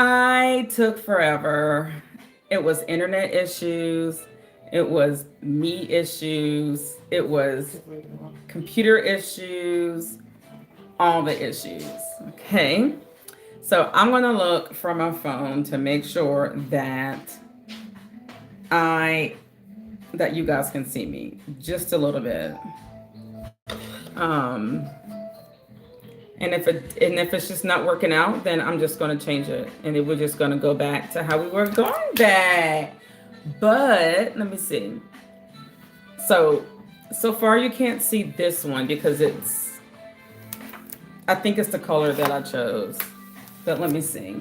I took forever. It was internet issues. It was me issues. It was computer issues. All the issues. Okay. So I'm going to look from my phone to make sure I that you guys can see me just a little bit. Um, and if it's just not working out, then I'm just going to change it, and then we're just going to go back to how we were going back. But let me see. So so far you can't see this one because I think it's the color that I chose. But let me see.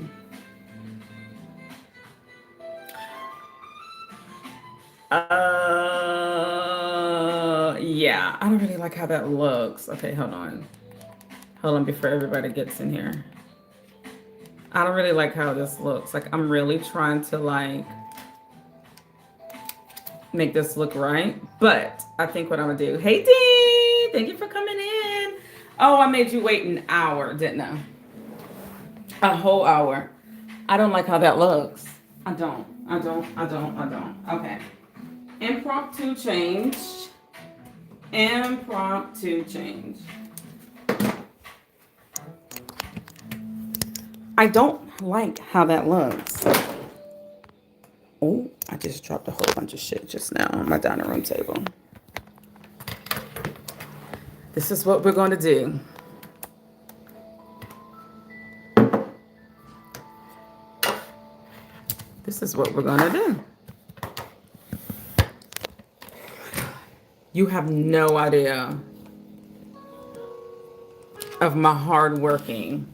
Yeah, I don't really like how that looks. Okay, hold on. Hold on before everybody gets in here. I don't really like how this looks. Like, I'm really trying to, like, make this look right. But I think what I'm gonna do. Hey, Dee! Thank you for coming in. Oh, I made you wait an hour, didn't I? A whole hour. I don't like how that looks. I don't. Okay. Impromptu change. Impromptu change. I don't like how that looks. Oh, I just dropped a whole bunch of shit just now on my dining room table. This is what we're going to do. This is what we're going to do. You have no idea of my hard working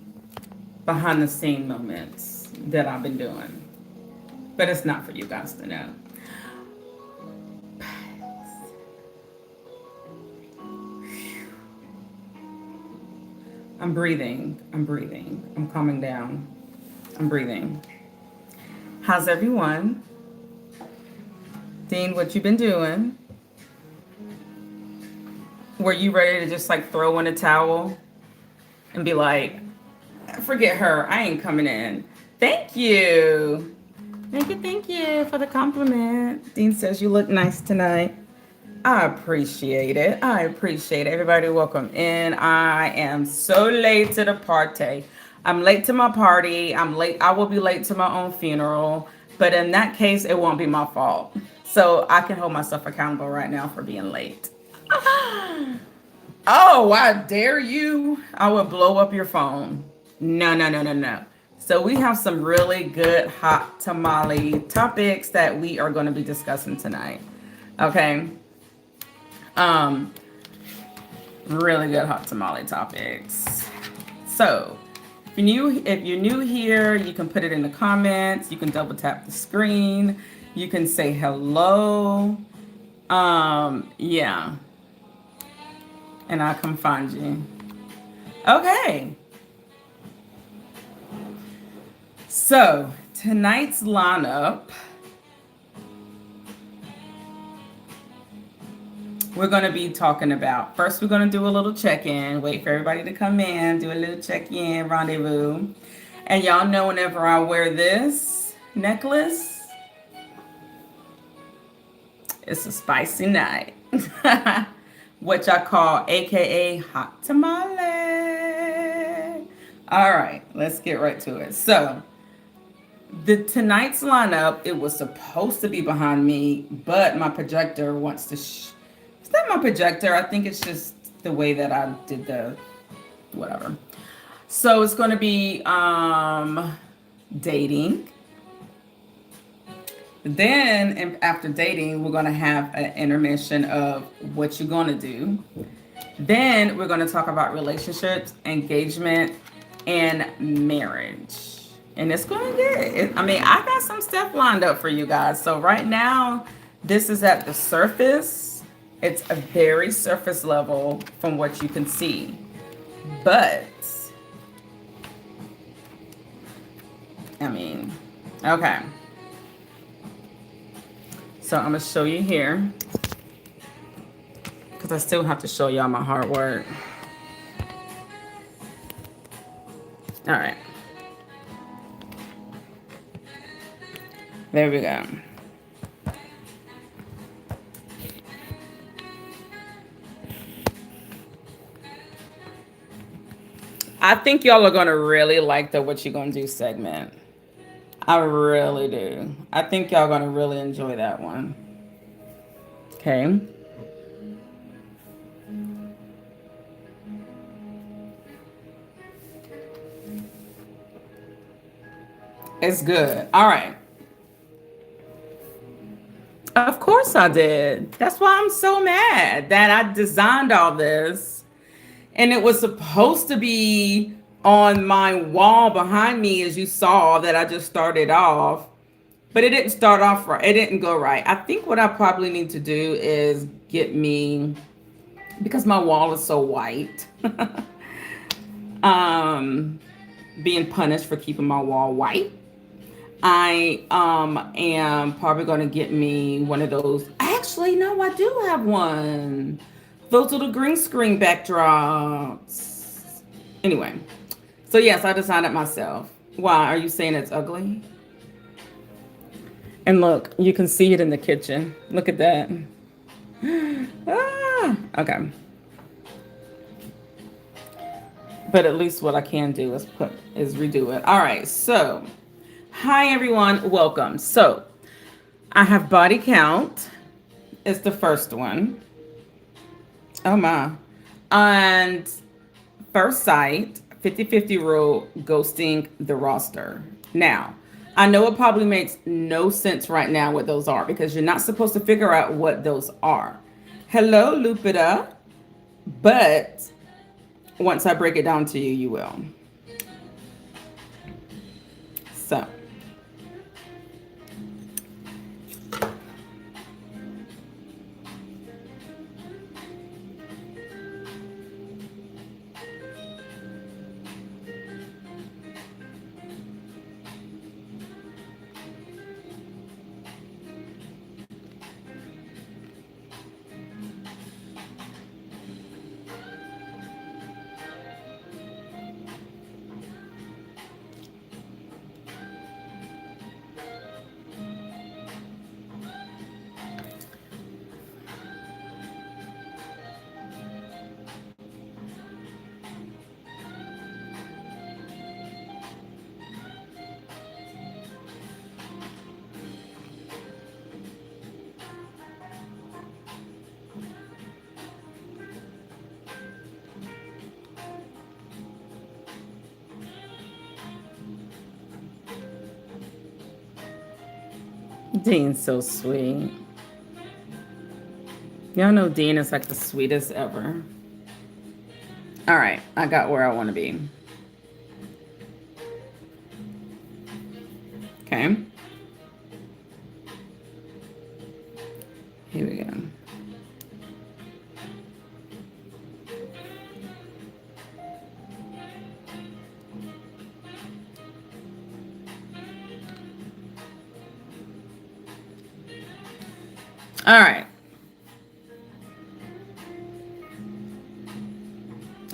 behind the scene moments that I've been doing. But it's not for you guys to know. I'm breathing. I'm calming down. I'm breathing. How's everyone? Dean, what you been doing? Were you ready to just like throw in a towel and be like, forget her, I ain't coming in? Thank you. Thank you for the compliment. Dean says you look nice tonight. I appreciate it. Everybody, welcome in. I am so late to the party. I'm late to my party. I'm late. I will be late to my own funeral. But in that case, it won't be my fault. So I can hold myself accountable right now for being late. Oh, I dare you. I will blow up your phone. No. So we have some really good hot tamale topics that we are going to be discussing tonight. Okay. Really good hot tamale topics. So if you're new here, you can put it in the comments. You can double tap the screen. You can say hello. Yeah. And I'll come find you. Okay. So tonight's lineup, we're going to be talking about, first we're going to do a little check-in, wait for everybody to come in, do a little check-in, rendezvous. And y'all know whenever I wear this necklace, it's a spicy night. Which I call AKA hot tamale. All right, let's get right to it. So tonight's lineup, it was supposed to be behind me, but my projector wants to it's not my projector. I think it's just the way that I did the whatever. So it's going to be dating. Then after dating, we're going to have an intermission of what you're going to do. Then we're going to talk about relationships, engagement, and marriage. And it's going to get, I got some stuff lined up for you guys. So right now, this is at the surface. It's a very surface level from what you can see. But, okay. So I'm going to show you here, because I still have to show y'all my hard work. All right. There we go. I think y'all are going to really like the What You Gonna Do segment. I really do. I think y'all going to really enjoy that one. Okay. It's good. All right. Of course I did. That's why I'm so mad that I designed all this. And it was supposed to be on my wall behind me, as you saw that I just started off. But it didn't start off right. It didn't go right. I think what I probably need to do is get me, because my wall is so white, um, being punished for keeping my wall white. I am probably gonna get me one of those. Actually, no, I do have one. Those little green screen backdrops. Anyway, so yes, I designed it myself. Why are you saying it's ugly? And look, you can see it in the kitchen. Look at that. Okay. But at least what I can do is redo it. All right, so hi everyone, welcome. So I have body count is the first one. Oh my. And first sight, 50-50 rule, ghosting the roster. Now, I know it probably makes no sense right now what those are because you're not supposed to figure out what those are. Hello, Lupita. But once I break it down to you, you will. So. Dean's so sweet. Y'all know Dean is like the sweetest ever. All right, I got where I want to be. Okay. Here we go. All right.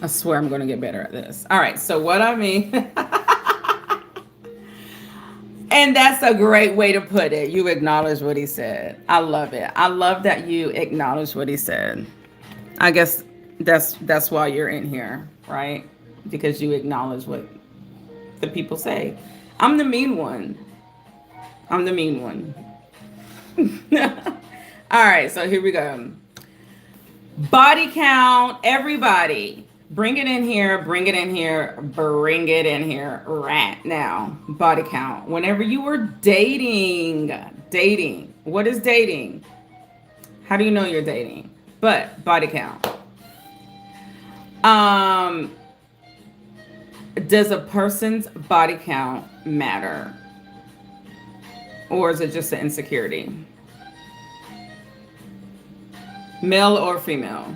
I swear I'm going to get better at this. All right. So what I mean, and that's a great way to put it. You acknowledge what he said. I love it. I love that you acknowledge what he said. I guess that's why you're in here, right? Because you acknowledge what the people say. I'm the mean one. I'm the mean one. All right, so here we go. Body count, everybody. Bring it in here, bring it in here, bring it in here right now. Body count. Whenever you were dating, what is dating? How do you know you're dating? But body count. Does a person's body count matter? Or is it just an insecurity? Male or female?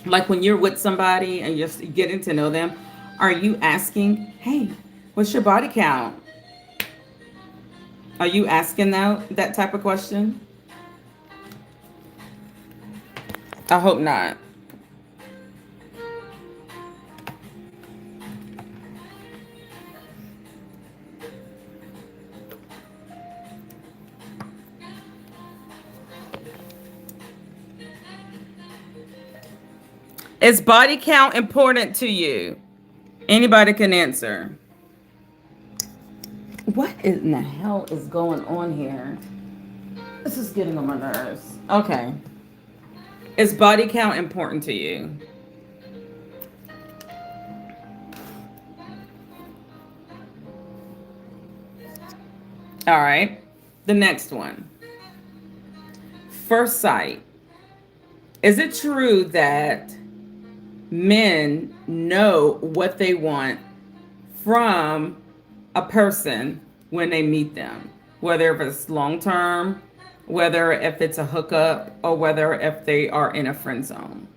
Like when you're with somebody and you're getting to know them, are you asking, hey, what's your body count? Are you asking that type of question? I hope not. Is body count important to you? Anybody can answer. What in the hell is going on here? This is getting on my nerves. Okay. Is body count important to you? All right. The next one. First sight. Is it true that men know what they want from a person when they meet them? Whether if it's long term, whether if it's a hookup, or whether if they are in a friend zone.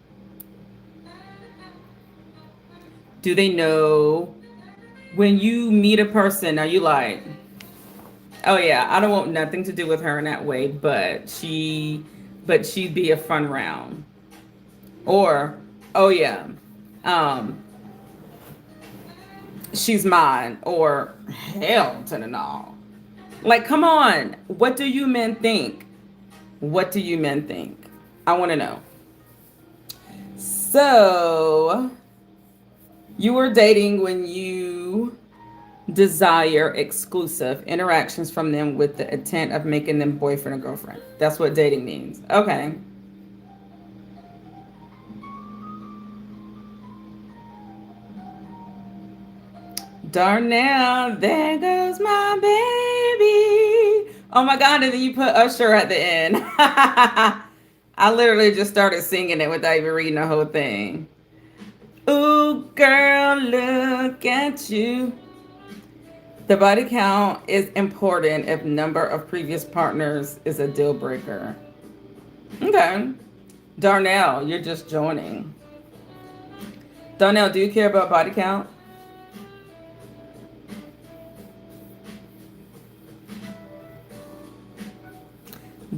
Do they know when you meet a person, are you like, oh yeah, I don't want nothing to do with her in that way, but she'd be a fun round. Or, oh yeah, um, she's mine, or hell to the no. Like, come on. What do you men think? What do you men think? I want to know. So, you were dating when you desire exclusive interactions from them with the intent of making them boyfriend or girlfriend. That's what dating means. Okay. Darnell, there goes my baby. Oh my God, and then you put Usher at the end. I literally just started singing it without even reading the whole thing. Ooh, girl, look at you. The body count is important if number of previous partners is a deal breaker. Okay. Darnell, you're just joining. Darnell, do you care about body count?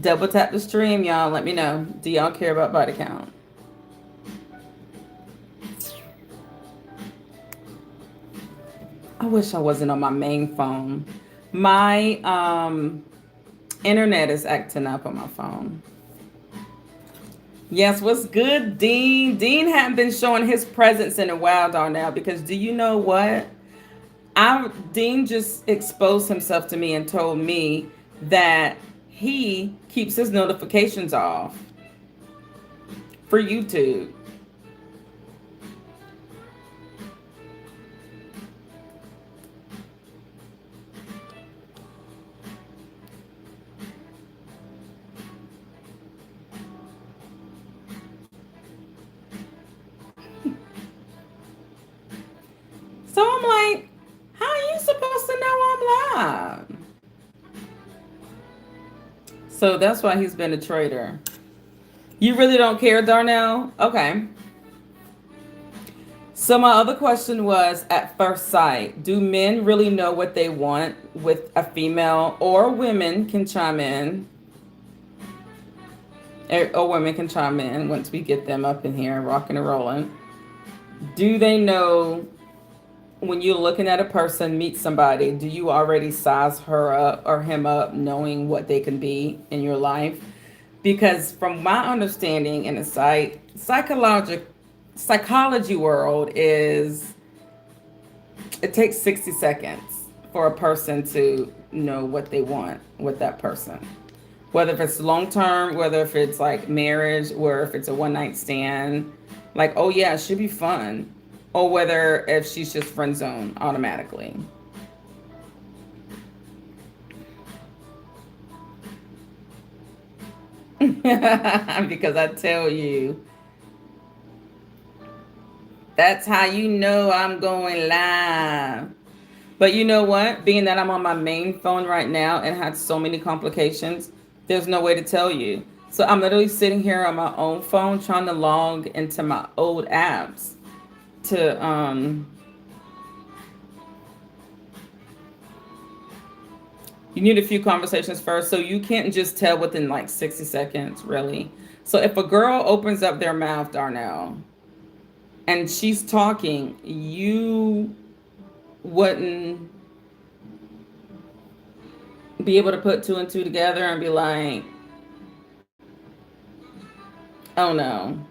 Double tap the stream, y'all. Let me know. Do y'all care about body count? I wish I wasn't on my main phone. My internet is acting up on my phone. Yes, what's good, Dean? Dean hadn't been showing his presence in a while, Darnell, because do you know what? Dean just exposed himself to me and told me that he keeps his notifications off for YouTube. So I'm like, how are you supposed to know I'm live? So that's why he's been a traitor. You really don't care, Darnell? Okay. So my other question was, at first sight, do men really know what they want with a female, or women can chime in? Or women can chime in once we get them up in here rocking and rolling. Do they know when you're looking at a person, meet somebody, do you already size her up or him up knowing what they can be in your life? Because from my understanding in the psychology world is it takes 60 seconds for a person to know what they want with that person. Whether if it's long term, whether if it's like marriage, or if it's a one night stand, like, oh yeah, it should be fun. Or whether if she's just friend zone automatically. Because I tell you, that's how you know I'm going live. But you know what? Being that I'm on my main phone right now and had so many complications, there's no way to tell you. So I'm literally sitting here on my own phone trying to log into my old apps to you need a few conversations first, so you can't just tell within like 60 seconds, really. So if a girl opens up their mouth, Darnell, and she's talking, you wouldn't be able to put two and two together and be like, oh no.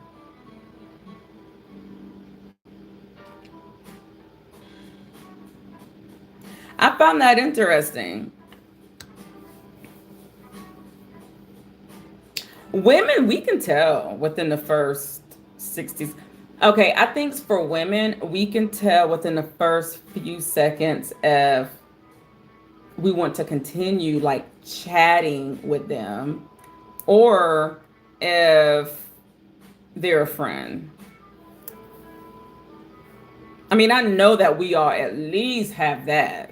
I found that interesting. Women, we can tell within the first 60s. Okay, I think for women, we can tell within the first few seconds if we want to continue like chatting with them or if they're a friend. I mean, I know that we all at least have that.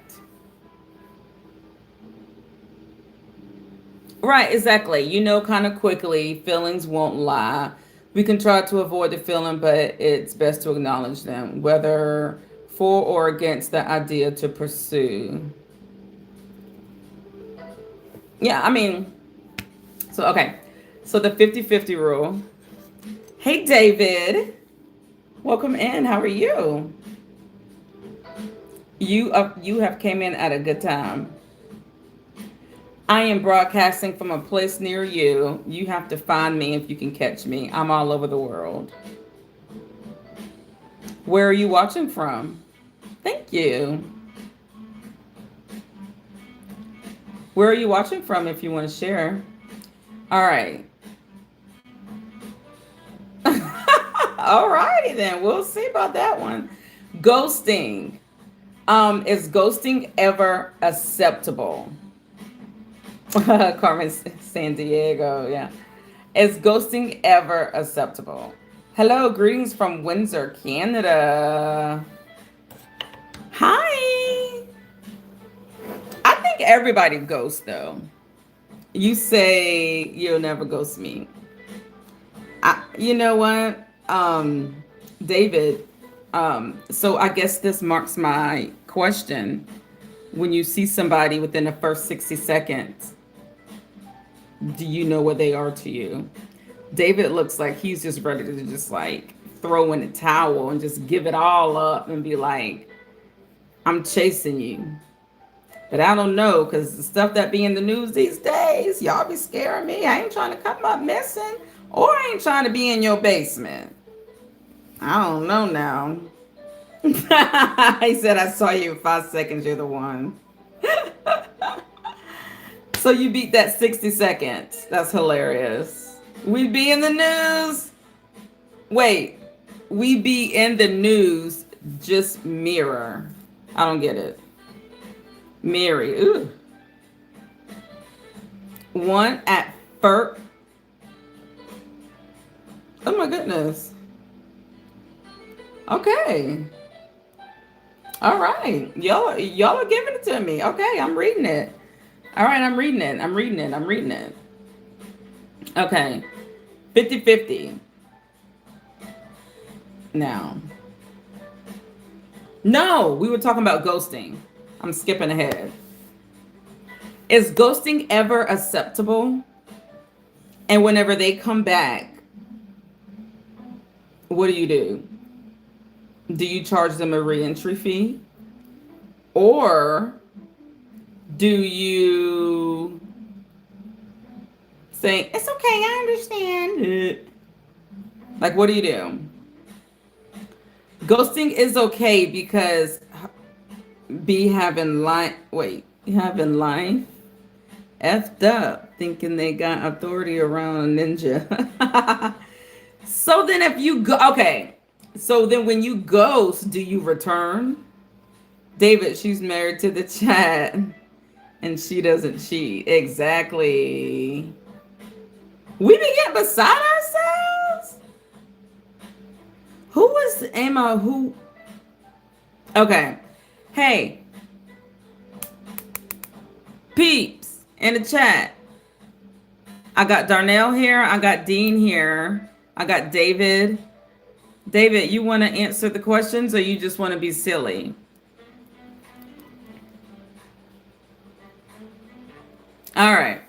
Right, exactly. You know, kind of quickly, feelings won't lie. We can try to avoid the feeling, but it's best to acknowledge them, whether for or against the idea to pursue. Yeah, I mean, so okay. So the 50-50 rule. Hey, David. Welcome in. How are you? You have came in at a good time. I am broadcasting from a place near you. You have to find me if you can catch me. I'm all over the world. Where are you watching from? Thank you. Where are you watching from if you want to share? All right. All righty then. We'll see about that one. Ghosting. Is ghosting ever acceptable? Carmen San Diego, yeah. Is ghosting ever acceptable? Hello, greetings from Windsor, Canada. Hi. I think everybody ghosts though. You say you'll never ghost me. You know what? David, so I guess this marks my question. When you see somebody within the first 60 seconds, do you know what they are to you? David looks like he's just ready to just like throw in the towel and just give it all up and be like, I'm chasing you. But I don't know, because the stuff that be in the news these days, y'all be scaring me. I ain't trying to come up missing, or I ain't trying to be in your basement. I don't know now. He said, I saw you in 5 seconds, you're the one. So you beat that 60 seconds. That's hilarious. We be in the news. Wait, we be in the news, just mirror. I don't get it. Mary, ooh. One at first. Oh my goodness. Okay. All right. Y'all are giving it to me. Okay, I'm reading it. All right, I'm reading it. I'm reading it. I'm reading it. Okay. 50-50. Now. No, we were talking about ghosting. I'm skipping ahead. Is ghosting ever acceptable? And whenever they come back, what do you do? Do you charge them a reentry fee? Or do you say, it's okay, I understand? Like, what do you do? Ghosting is okay because having life effed up thinking they got authority around a ninja. So then if you go, okay. So then when you ghost, do you return? David, she's married to the chat and she doesn't cheat. Exactly. We be getting beside ourselves? Who was Emma? Who? Okay. Hey. Peeps in the chat. I got Darnell here. I got Dean here. I got David. David, you want to answer the questions or you just want to be silly? All right.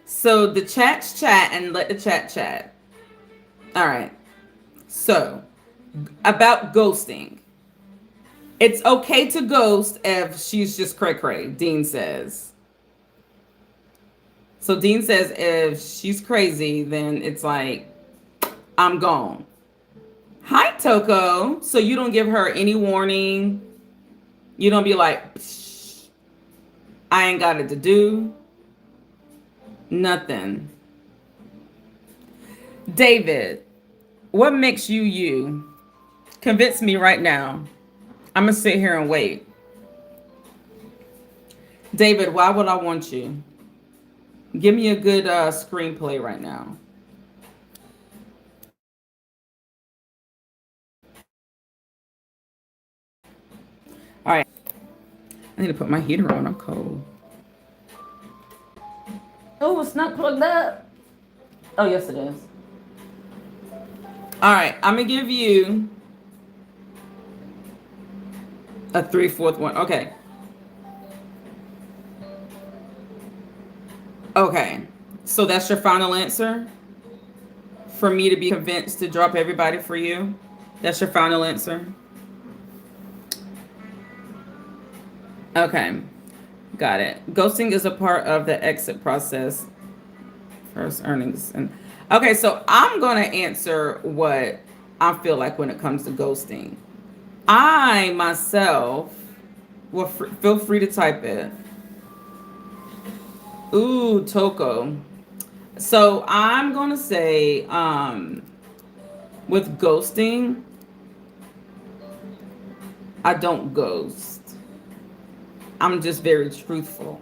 So the chat's chat and let the chat chat. All right. So about ghosting. It's okay to ghost if she's just cray-cray, Dean says. So Dean says if she's crazy, then it's like, I'm gone. Hi, Toko. So you don't give her any warning. You don't be like, psh. I ain't got it to do nothing. David, what makes you you? Convince me right now. I'm gonna sit here and wait. David, why would I want you? Give me a good screenplay right now. All right. I need to put my heater on. I'm cold. Oh, it's not plugged up. Oh, yes, it is. All right. I'm going to give you a 3/4 one. Okay. Okay. So that's your final answer? For me to be convinced to drop everybody for you? That's your final answer? Okay. Got it. Ghosting is a part of the exit process. First earnings. And okay, so I'm going to answer what I feel like when it comes to ghosting. I myself, well, feel free to type it. Ooh, Toko. So I'm going to say, with ghosting, I don't ghost. I'm just very truthful.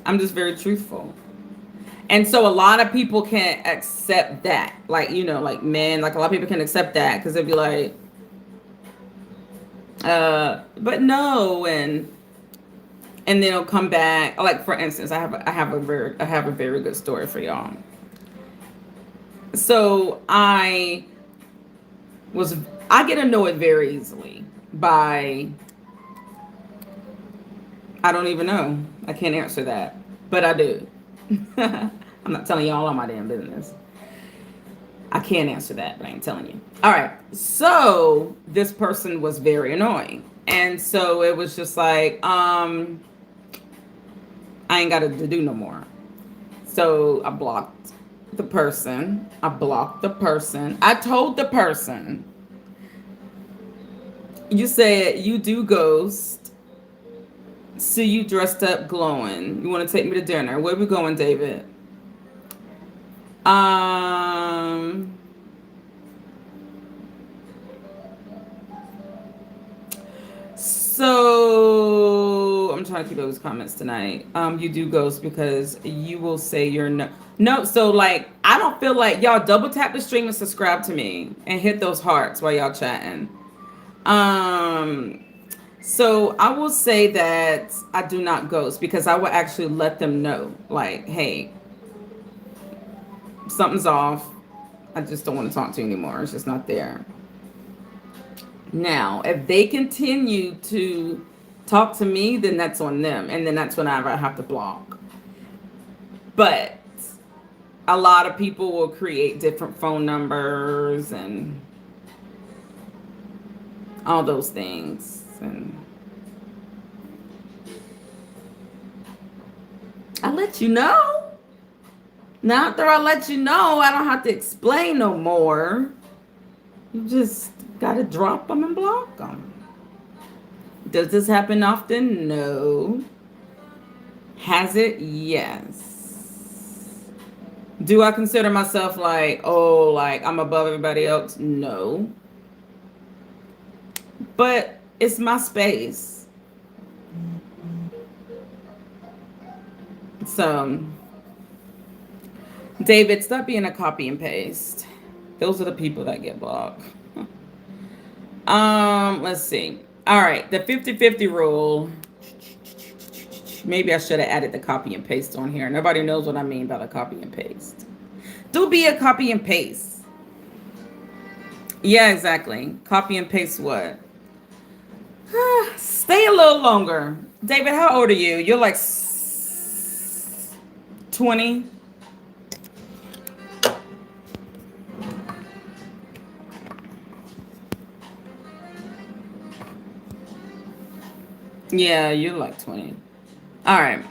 I'm just very truthful. And so a lot of people can't accept that. Like, like men, like a lot of people can accept that because they'll be like, but no, and then it'll come back. Like for instance, I have a very good story for y'all. So was I get annoyed very easily by, I don't even know. I can't answer that, but I do. I'm not telling y'all all my damn business. I can't answer that, but I ain't telling you. All right. So this person was very annoying. And so it was just like, I ain't got to do no more. So I blocked the person. I blocked the person. I told the person, you said you do ghost. See you dressed up glowing. You want to take me to dinner? Where we going, David? So I'm trying to keep those comments tonight. You do ghost because you will say you're no. So like, I don't feel like y'all double tap the stream and subscribe to me and hit those hearts while y'all chatting. So I will say that I do not ghost because I will actually let them know, like, hey, something's off. I just don't want to talk to you anymore. It's just not there. Now, if they continue to talk to me, then that's on them. And then that's when I have to block. But a lot of people will create different phone numbers and all those things. And I let you know. Now after I let you know, I don't have to explain no more. You just gotta drop them and block them. Does this happen often? No. Has it? Yes. Do I consider myself like, oh, like I'm above everybody else? No. But it's my space. So, David, stop being a copy and paste. Those are the people that get blocked. Let's see. All right, the 50-50 rule. Maybe I should have added the copy and paste on here. Nobody knows what I mean by the copy and paste. Do be a copy and paste. Yeah, exactly. Copy and paste what? Stay a little longer. David, how old are you? You're like 20. Yeah, you're like 20. All right.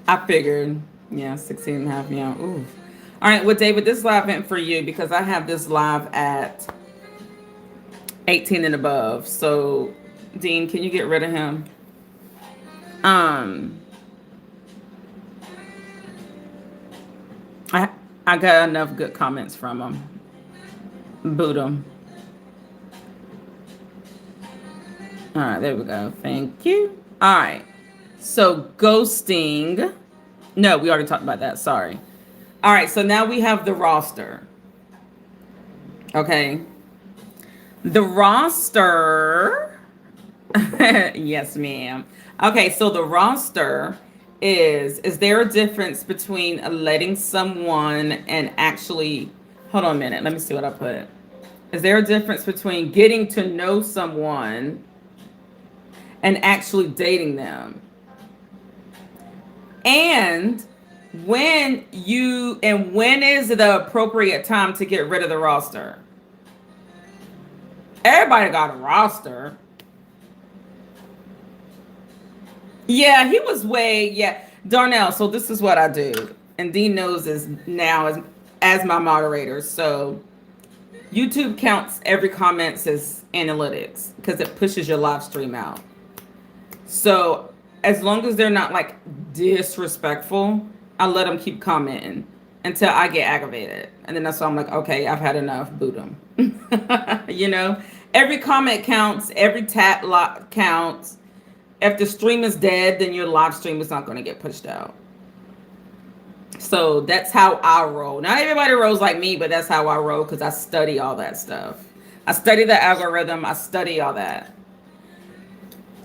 I figured. Yeah, 16 and a half. Yeah. Ooh. All right. Well, David, this live event for you because I have this live at 18 and above. So, Dean, can you get rid of him? Um, I I got enough good comments from him. Boot him. All right, there we go. Thank you. All right. So ghosting. No, we already talked about that. Sorry. All right. So now we have the roster. Okay. The roster. Yes, ma'am. Okay. So the roster is there a difference between letting someone and actually, hold on a minute. Let me see what I put. Is there a difference between getting to know someone and actually dating them? And when is the appropriate time to get rid of the roster? Everybody got a roster. Yeah, he was yeah. Darnell, so this is what I do. And Dean knows this now as my moderator. So YouTube counts every comment as analytics because it pushes your live stream out. So as long as they're not like disrespectful, I let them keep commenting until I get aggravated. And then that's why I'm like, okay, I've had enough, boot them. Every comment counts, every tap counts. If the stream is dead, then your live stream is not going to get pushed out. So that's how I roll. Not everybody rolls like me, but that's how I roll because I study all that stuff. I study the algorithm. I study all that.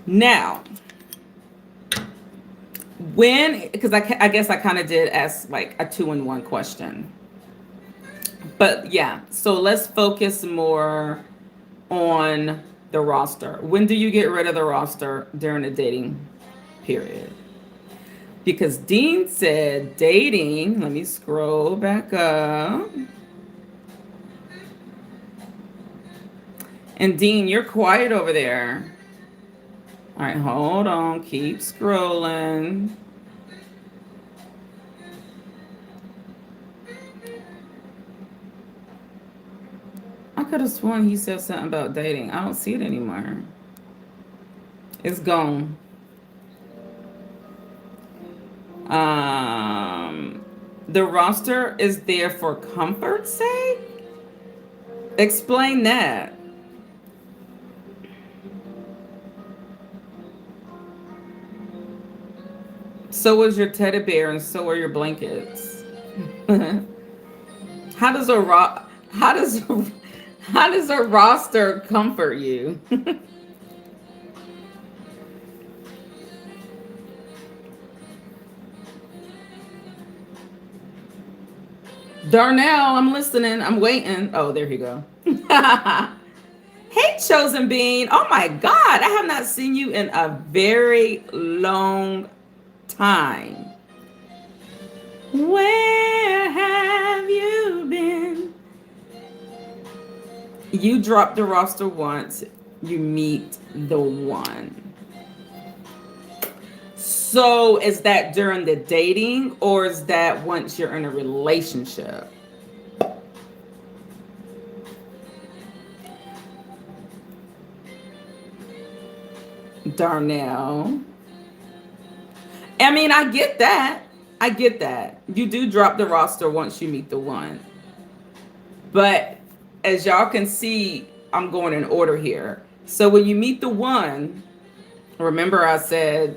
Now, because I guess I kind of did ask like a 2-in-1 question. But yeah, so let's focus more on the roster. When do you get rid of the roster during the dating period? Because Dean said dating, let me scroll back up. And Dean, you're quiet over there. All right, hold on, keep scrolling. I could have sworn he said something about dating. I don't see it anymore. It's gone. The roster is there for comfort's sake? Explain that. So is your teddy bear and so are your blankets. How does a roster comfort you? Darnell, I'm listening. I'm waiting. Oh, there you go. Hey, Chosen Bean. Oh my God, I have not seen you in a very long time. Where have you been? You drop the roster once, you meet the one. So is that during the dating or is that once you're in a relationship? Darnell. I mean, I get that. I get that. You do drop the roster once you meet the one. But as y'all can see, I'm going in order here. So when you meet the one, remember I said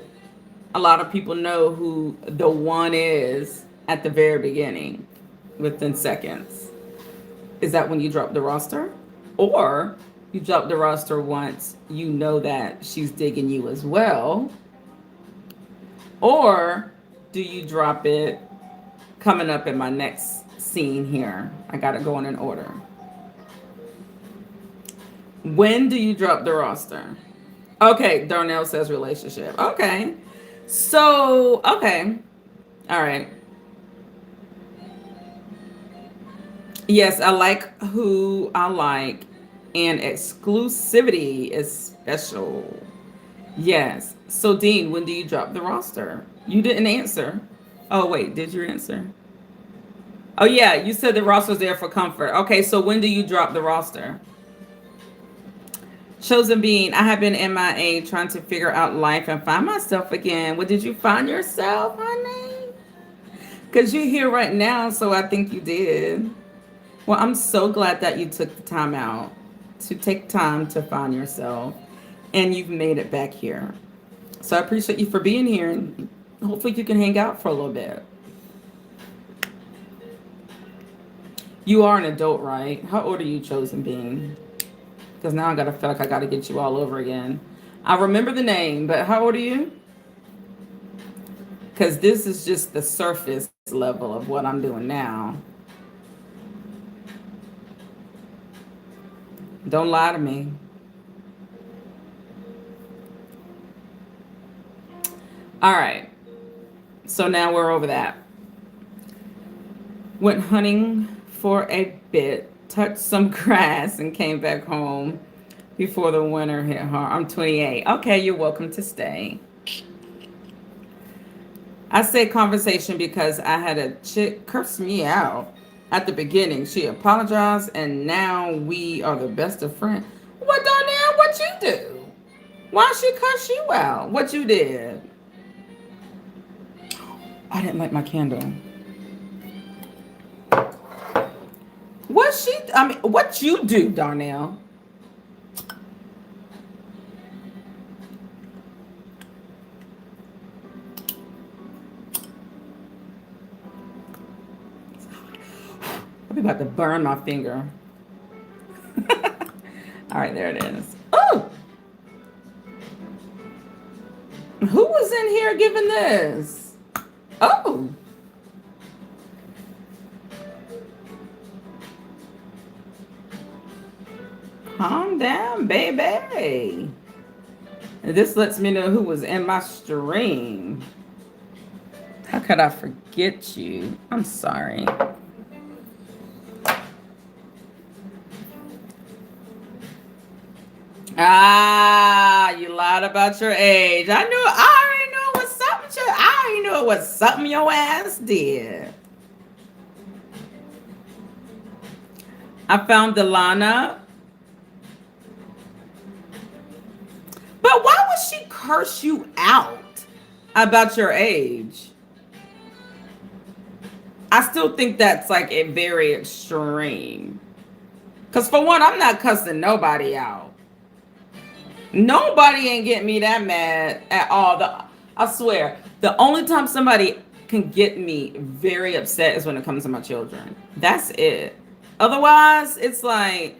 a lot of people know who the one is at the very beginning, within seconds. Is that when you drop the roster? Or you drop the roster once you know that she's digging you as well? Or do you drop it coming up in my next scene here? I got it going in order. When do you drop the roster? Okay, Darnell says relationship. Okay. So, okay. All right. Yes, I like who I like, and exclusivity is special. Yes. So, Dean, when do you drop the roster? You didn't answer. Oh, wait, did you answer? Oh, yeah, you said the roster's there for comfort. Okay, so when do you drop the roster? Chosen being, I have been MIA trying to figure out life and find myself again. What did you find yourself, honey? Because you're here right now, so I think you did. Well, I'm so glad that you took the time out to take time to find yourself and you've made it back here. So I appreciate you for being here and hopefully you can hang out for a little bit. You are an adult, right? How old are you, chosen being? Because now I gotta feel like I gotta get you all over again. I remember the name, but how old are you? Because this is just the surface level of what I'm doing now. Don't lie to me. All right. So now we're over that. Went hunting for a bit, touched some grass, and came back home before the winter hit hard. I'm 28. Okay, you're welcome to stay. I say conversation because I had a chick curse me out at the beginning. She apologized, and now we are the best of friends. What, Donnell? What you do? Why she cuss you out? What you did? I didn't light my candle. What you do, Darnell? I'm about to burn my finger. All right, there it is. Oh! Who was in here giving this? Oh! Calm down, baby. And this lets me know who was in my stream. How could I forget you? I'm sorry. Ah, you lied about your age. I already knew it was something. I already knew it was something your ass did. I found Delana. But why would she curse you out about your age? I still think that's like a very extreme. Because for one, I'm not cussing nobody out. Nobody ain't getting me that mad at all. I swear, the only time somebody can get me very upset is when it comes to my children. That's it. Otherwise, it's like,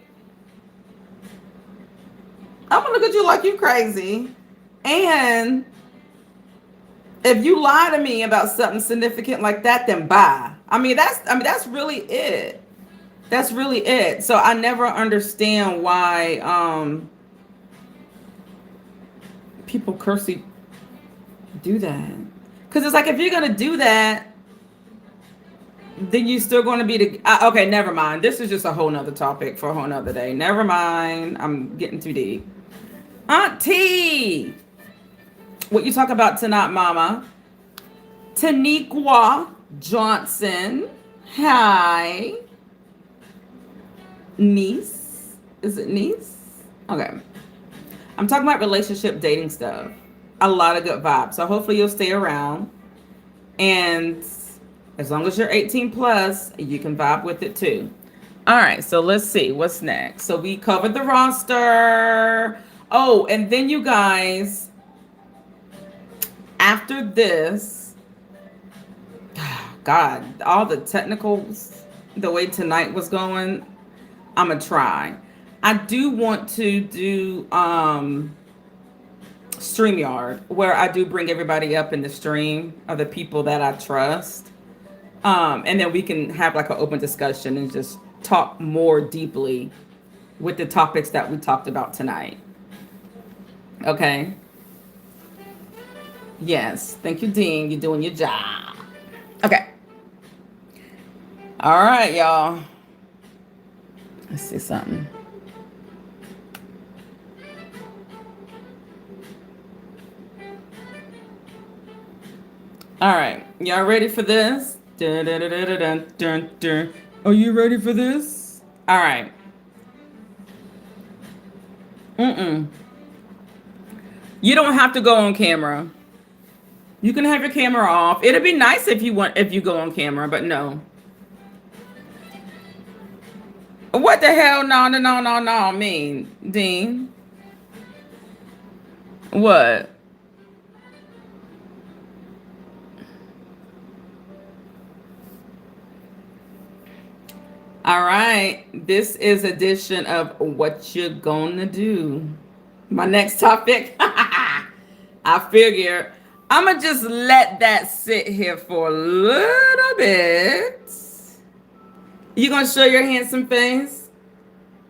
I'm gonna look at you like you crazy. And if you lie to me about something significant like that, then bye. That's really it. That's really it. So I never understand why people curse do that. Because it's like if you're gonna do that, then you're still going to be okay, never mind. This is just a whole nother topic for a whole nother day. Never mind. I'm getting too deep. Auntie, what you talk about tonight, Mama? Taniqua Johnson. Hi. Niece. Is it niece? Okay. I'm talking about relationship dating stuff. A lot of good vibes. So hopefully you'll stay around. And as long as you're 18 plus, you can vibe with it too. All right, so let's see what's next. So we covered the roster. Oh, and then you guys, after this, God, all the technicals, the way tonight was going, I'm gonna try. I do want to do StreamYard, where I do bring everybody up in the stream of the people that I trust. And then we can have like an open discussion and just talk more deeply with the topics that we talked about tonight. Okay. Yes. Thank you, Dean. You're doing your job. Okay. All right, y'all. Let's see something. All right, y'all ready for this? Dun, dun, dun, dun, dun, dun, dun. Are you ready for this? All right. Mm-mm. You don't have to go on camera. You can have your camera off. It'd be nice if you go on camera, but no. What the hell? No, no, no, no, no. Mean, Dean. What? All right. This is edition of What You Gonna Do. My next topic. I figure I'm gonna just let that sit here for a little bit. You gonna show your handsome face?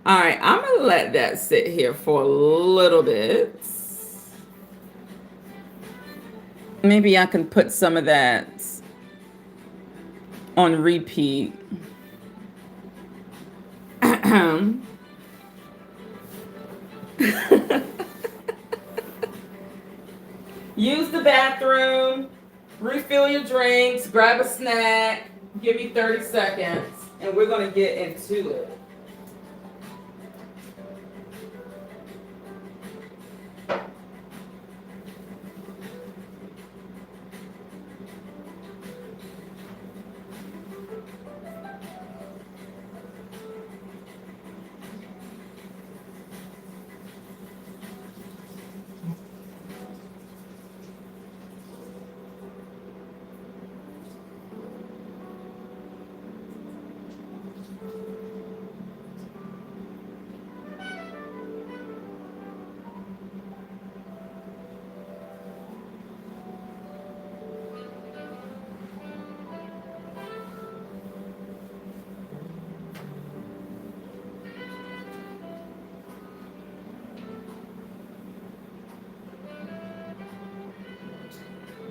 All right, I'm gonna let that sit here for a little bit. Maybe I can put some of that on repeat. Use the bathroom, refill your drinks, grab a snack, give me 30 seconds, and we're gonna get into it.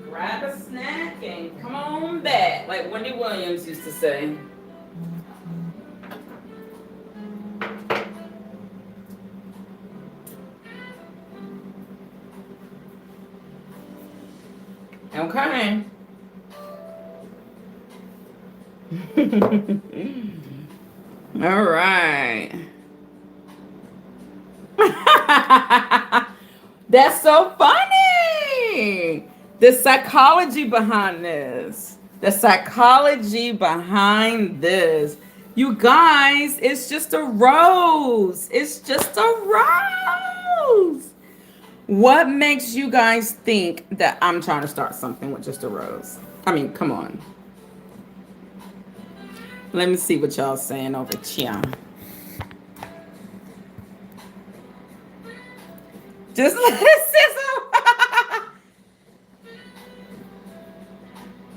Grab a snack and come on back, like Wendy Williams used to say. Okay. All right. That's so funny. The psychology behind this. The psychology behind this. You guys, it's just a rose. It's just a rose. What makes you guys think that I'm trying to start something with just a rose? I mean, come on. Let me see what y'all saying over here. Just let it sizzle.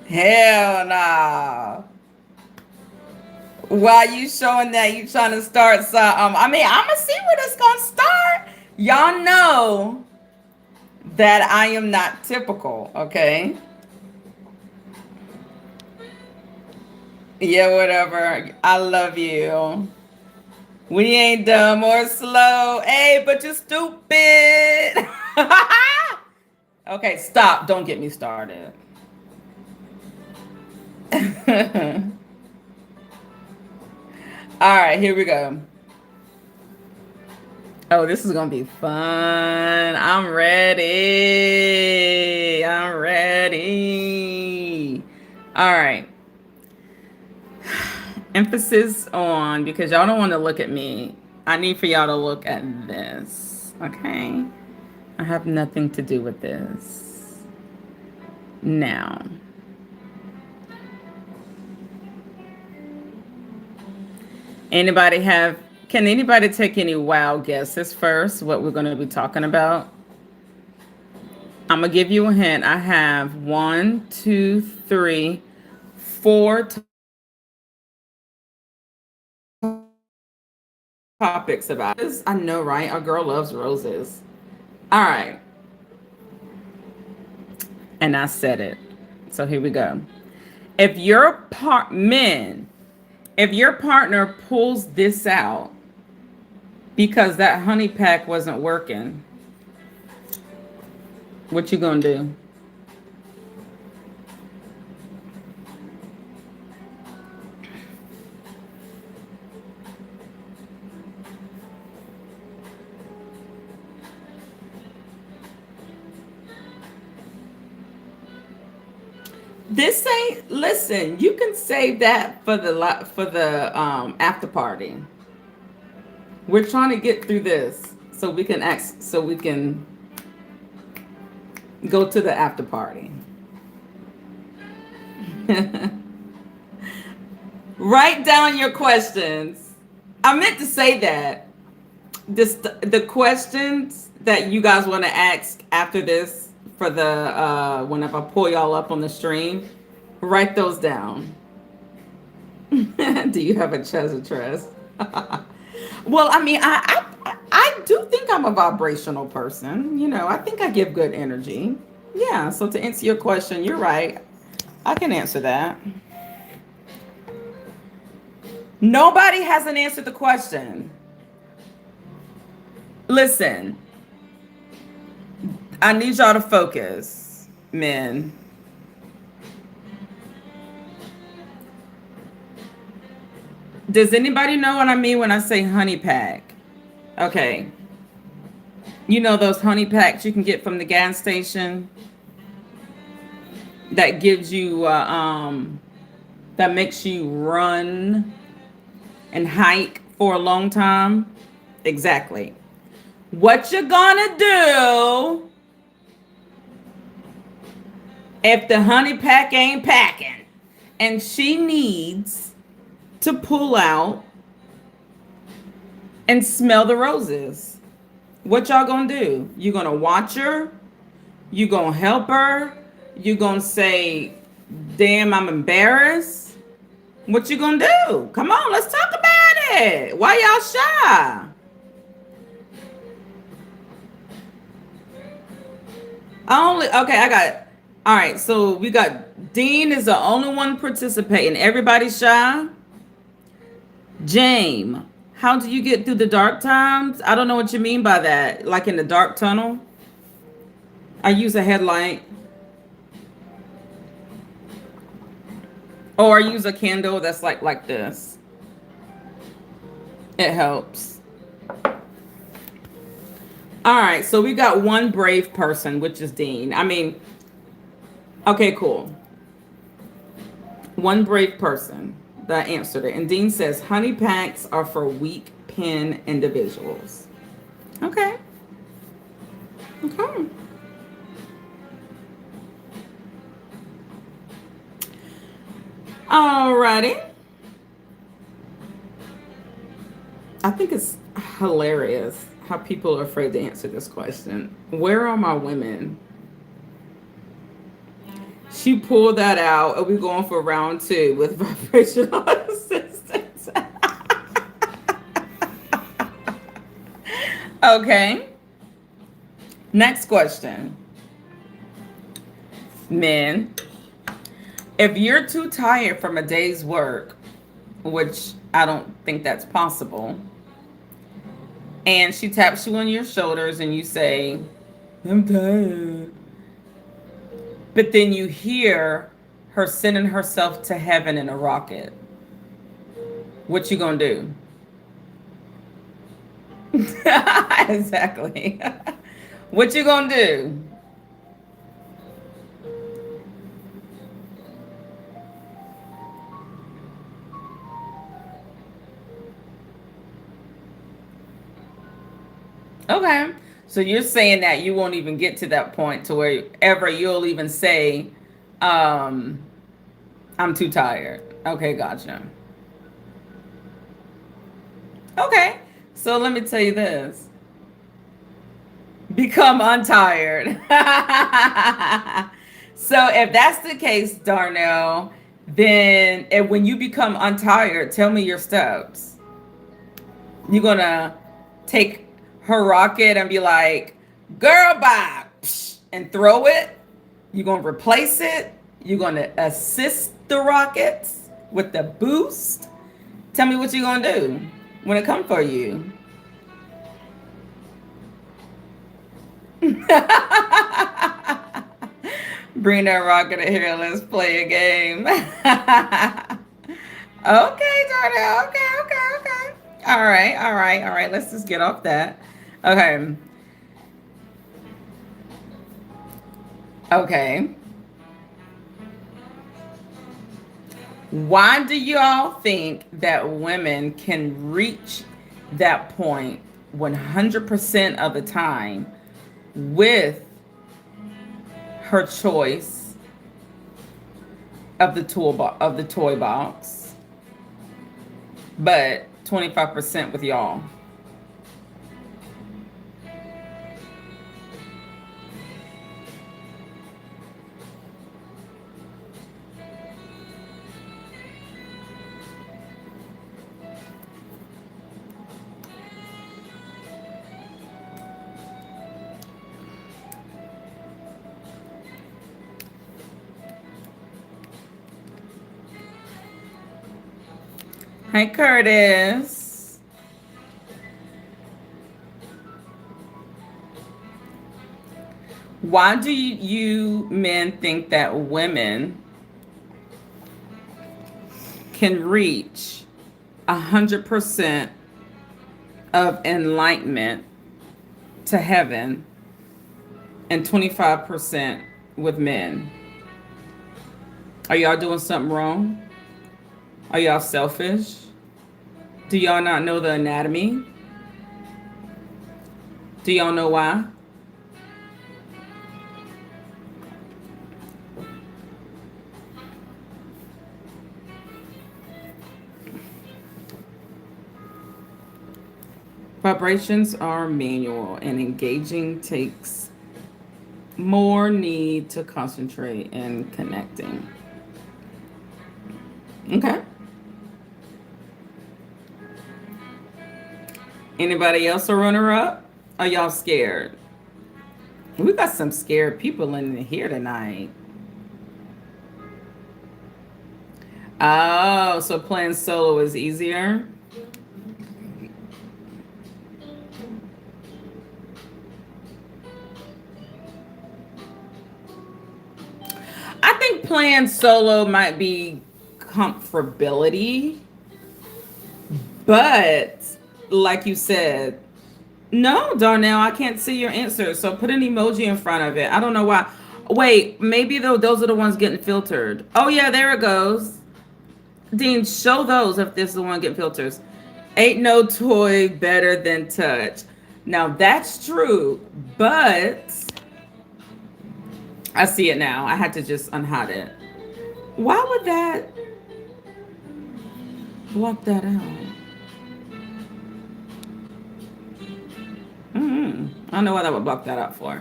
Hell no. While you showing that you trying to start something, I mean, I'm gonna see where this gonna start. Y'all know that I am not typical, okay? Yeah, whatever. I love you. We ain't dumb or slow. Hey, but you're stupid. Okay, stop. Don't get me started. All right, here we go. Oh, this is gonna be fun. I'm ready. I'm ready. All right. Emphasis on, because y'all don't want to look at me. I need for y'all to look at this. Okay? I have nothing to do with this. Now. Can anybody take any wild guesses first, what we're going to be talking about? I'm going to give you a hint. I have 1, 2, 3, 4 topics about this. I know, right? Our girl loves roses. All right. And I said it. So here we go. If your if your partner pulls this out because that honey pack wasn't working, what you gonna do? This ain't. Listen, you can save that for the after party. We're trying to get through this so we can go to the after party. Write down your questions. I meant to say that the questions that you guys want to ask after this for the whenever I pull y'all up on the stream, write those down. Do you have a treasure chest? Well, I mean, I do think I'm a vibrational person. You know, I think I give good energy. Yeah. So to answer your question, you're right. I can answer that. Nobody hasn't answered the question. Listen, I need y'all to focus, men. Does anybody know what I mean when I say honey pack? Okay. You know those honey packs you can get from the gas station that gives you that makes you run and hike for a long time? Exactly. What you gonna do if the honey pack ain't packing and she needs to pull out and smell the roses? What y'all gonna do? You gonna watch her? You gonna help her? You gonna say, damn, I'm embarrassed? What you gonna do? Come on, let's talk about it. Why y'all shy? I got it. All right, so we got Dean is the only one participating. Everybody's shy. James, how do you get through the dark times? I don't know what you mean by that. Like in the dark tunnel? I use a headlight. Or I use a candle that's like this. It helps. All right, so we got one brave person, which is Dean. I mean, okay, cool. One brave person that answered it. And Dean says, honey packs are for weak pen individuals. Okay. Okay. Alrighty. I think it's hilarious how people are afraid to answer this question. Where are my women? She pulled that out, and we're going for round 2 with vibrational assistance. Okay. Next question. Men, if you're too tired from a day's work, which I don't think that's possible, and she taps you on your shoulders and you say, I'm tired. But then you hear her sending herself to heaven in a rocket. What you gonna do? Exactly. What you gonna do? Okay. So you're saying that you won't even get to that point to where ever you'll even say, I'm too tired. Okay, gotcha. Okay. So let me tell you this. Become untired. So if that's the case, Darnell, then when you become untired, tell me your steps. You're gonna take her rocket and be like, girl, bye, and throw it. You're gonna replace it. You're gonna assist the rockets with the boost. Tell me what you're gonna do when it comes for you. Bring that rocket in here. Let's play a game. Okay, Darnell. Okay. All right. Let's just get off that. Okay. Okay. Why do y'all think that women can reach that point 100% of the time with her choice of the toy box, but 25% with y'all? Hi, Curtis. Why do you men think that women can reach 100% of enlightenment to heaven and 25% with men? Are y'all doing something wrong? Are y'all selfish? Do y'all not know the anatomy? Do y'all know why? Vibrations are manual and engaging takes more need to concentrate and connecting. Okay. Anybody else a runner up? Are y'all scared? We got some scared people in here tonight. Oh, so playing solo is easier? I think playing solo might be comfortability, but like you said, no, Darnell, I can't see your answer. So put an emoji in front of it. I don't know why. Wait, maybe though those are the ones getting filtered. Oh yeah, there it goes. Dean, show those if this is the one getting filters. Ain't no toy better than touch. Now that's true, but I see it now. I had to just unhide it. Why would that block that out? I don't know why that would block that out for.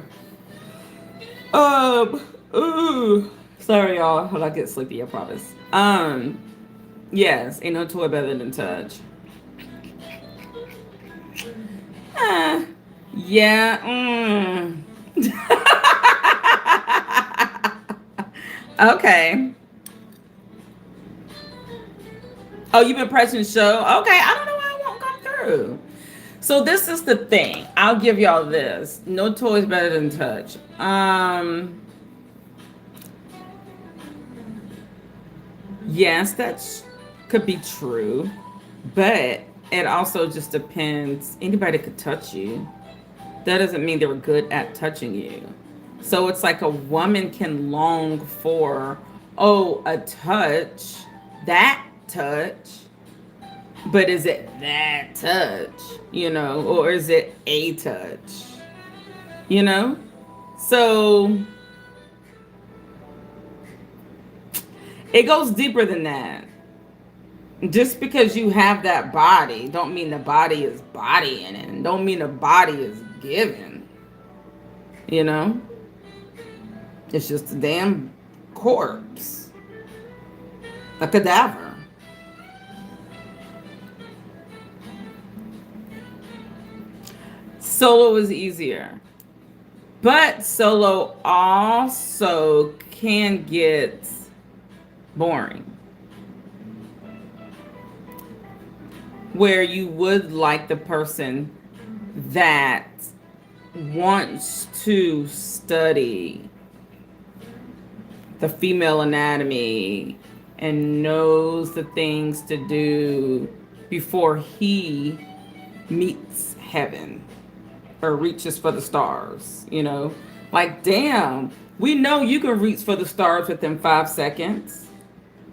Ooh. Sorry, y'all. Hold on, I get sleepy, I promise. Yes, ain't no toy better than touch. Yeah. Okay. Oh, you've been pressing show? Okay, I don't know why it won't come through. So this is the thing. I'll give y'all this. No toys better than touch. Yes, that could be true, but it also just depends. Anybody could touch you. That doesn't mean they were good at touching you. So it's like a woman can long for, oh, a touch, that touch, but is it that touch, or is it a touch, you know? So it goes deeper than that. Just because you have that body don't mean the body is bodying it, and don't mean the body is given, you know? It's just a damn corpse, a cadaver. Solo is easier, but solo also can get boring, where you would like the person that wants to study the female anatomy and knows the things to do before he meets heaven or reaches for the stars, Like, damn, we know you can reach for the stars within 5 seconds.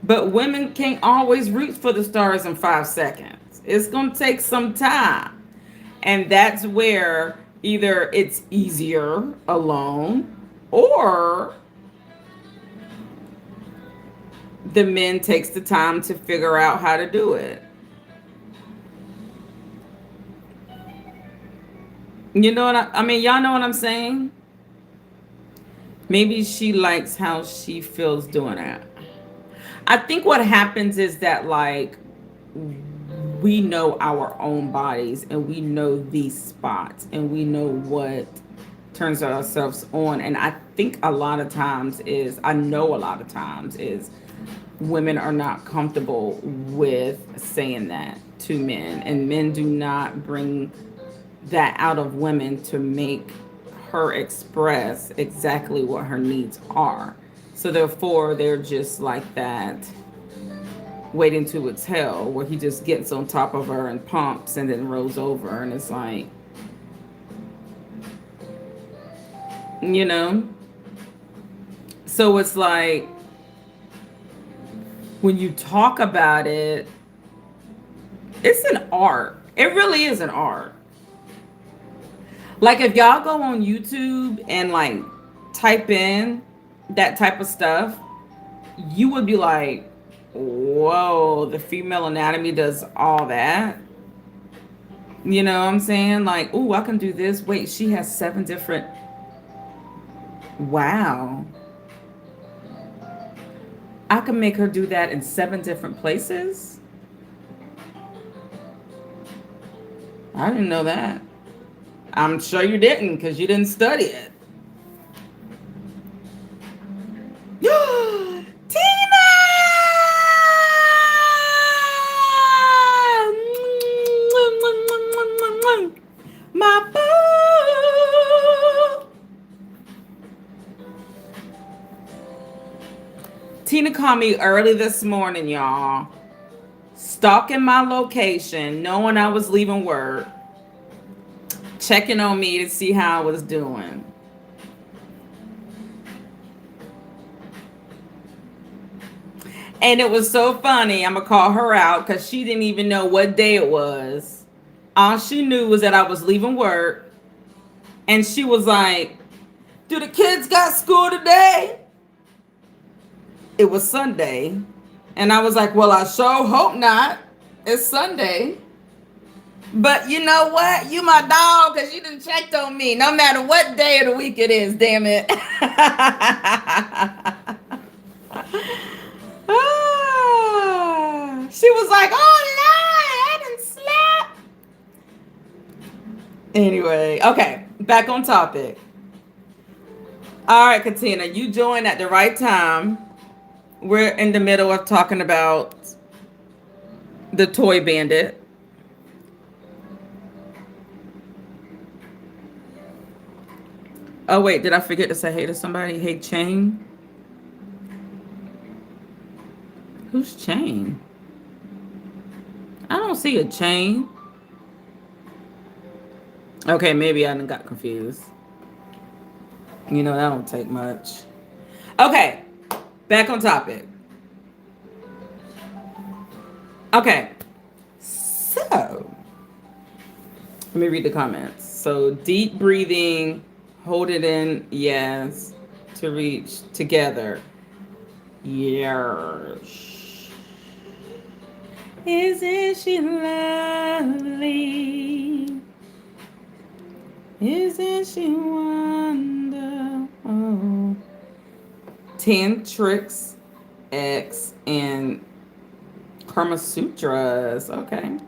But women can't always reach for the stars in 5 seconds. It's going to take some time. And that's where either it's easier alone or the men takes the time to figure out how to do it. You know what I mean? Y'all know what I'm saying? Maybe she likes how she feels doing it. I think what happens is that, like, we know our own bodies and we know these spots and we know what turns ourselves on. And I think a lot of times is, I know a lot of times is women are not comfortable with saying that to men, and men do not bring that out of women to make her express exactly what her needs are. So therefore, they're just like that, waiting to exhale, where he just gets on top of her and pumps and then rolls over, and it's like, you know. So it's like when you talk about it, it's an art. It really is an art. Like if y'all go on YouTube and like type in that type of stuff, you would be like, whoa, the female anatomy does all that. You know what I'm saying? Like, oh, I can do this. Wait, she has 7 different. Wow. I can make her do that in 7 different places. I didn't know that. I'm sure you didn't because you didn't study it. Tina! My boo! Tina called me early this morning, y'all. Stalking my location, knowing I was leaving work, checking on me to see how I was doing. And it was so funny. I'm going to call her out because she didn't even know what day it was. All she knew was that I was leaving work. And she was like, do the kids got school today? It was Sunday. And I was like, well, I sure hope not. It's Sunday. But you know what? You my dog because you done checked on me. No matter what day of the week it is, damn it. She was like, oh, Lord, I done slept. Anyway, okay, back on topic. All right, Katina, you joined at the right time. We're in the middle of talking about the toy bandit. Oh, wait, did I forget to say hey to somebody? Hey, Chain. Who's Chain? I don't see a chain. Okay, maybe I done got confused. You know, that don't take much. Okay, back on topic. Okay, so let me read the comments. So deep breathing, hold it in, yes, to reach together. Yes. Isn't she lovely? Isn't she wonderful? Tantrics X and Karma Sutras. Okay.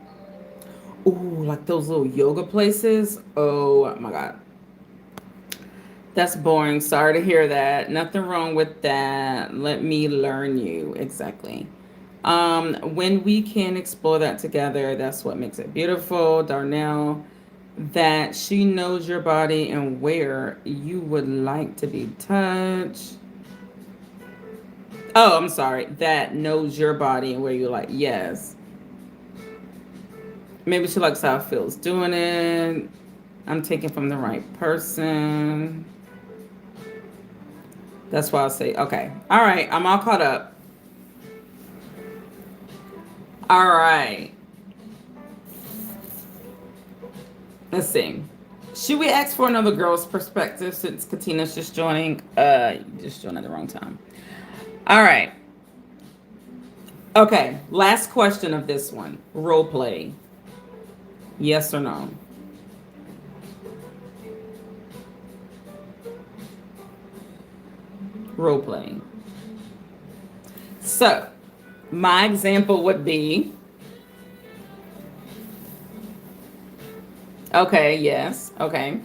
Ooh, like those little yoga places. Oh my God. That's boring. Sorry to hear that. Nothing wrong with that. Let me learn you. Exactly. When we can explore that together, that's what makes it beautiful. Darnell, that she knows your body and where you would like to be touched. Oh, I'm sorry. That knows your body and where you like. Yes. Maybe she likes how it feels doing it. I'm taking from the right person. That's why I say, okay. All right. I'm all caught up. All right. Let's see. Should we ask for another girl's perspective since Katina's just joining? You just joined at the wrong time. All right. Okay. Last question of this one. Role play. Yes or no? Role playing. So, my example would be okay, yes, okay.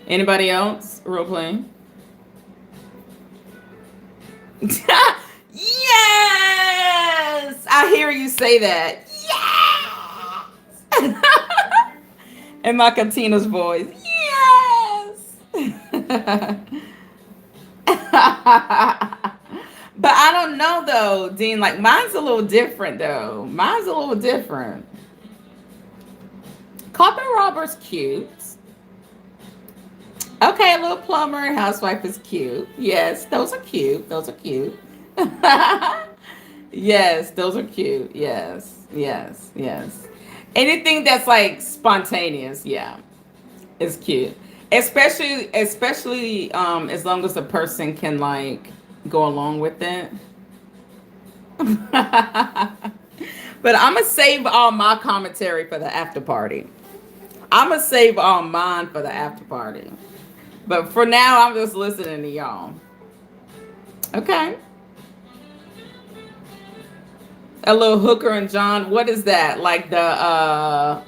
Anybody else role playing? Yes! I hear you say that. Yes! In my Katina's voice. Yes! But I don't know though, Dean. Like mine's a little different though. Mine's a little different. Carpet robber's cute. Okay, a little plumber and housewife is cute. Yes, those are cute. Those are cute. Yes, those are cute. Yes, yes, yes. Anything that's like spontaneous, yeah, is cute. Especially as long as the person can like go along with it. But I'm gonna save all my commentary for the after party. I'm gonna save all mine for the after party. But for now, I'm just listening to y'all. Okay. A little Hooker and John. What is that? Like the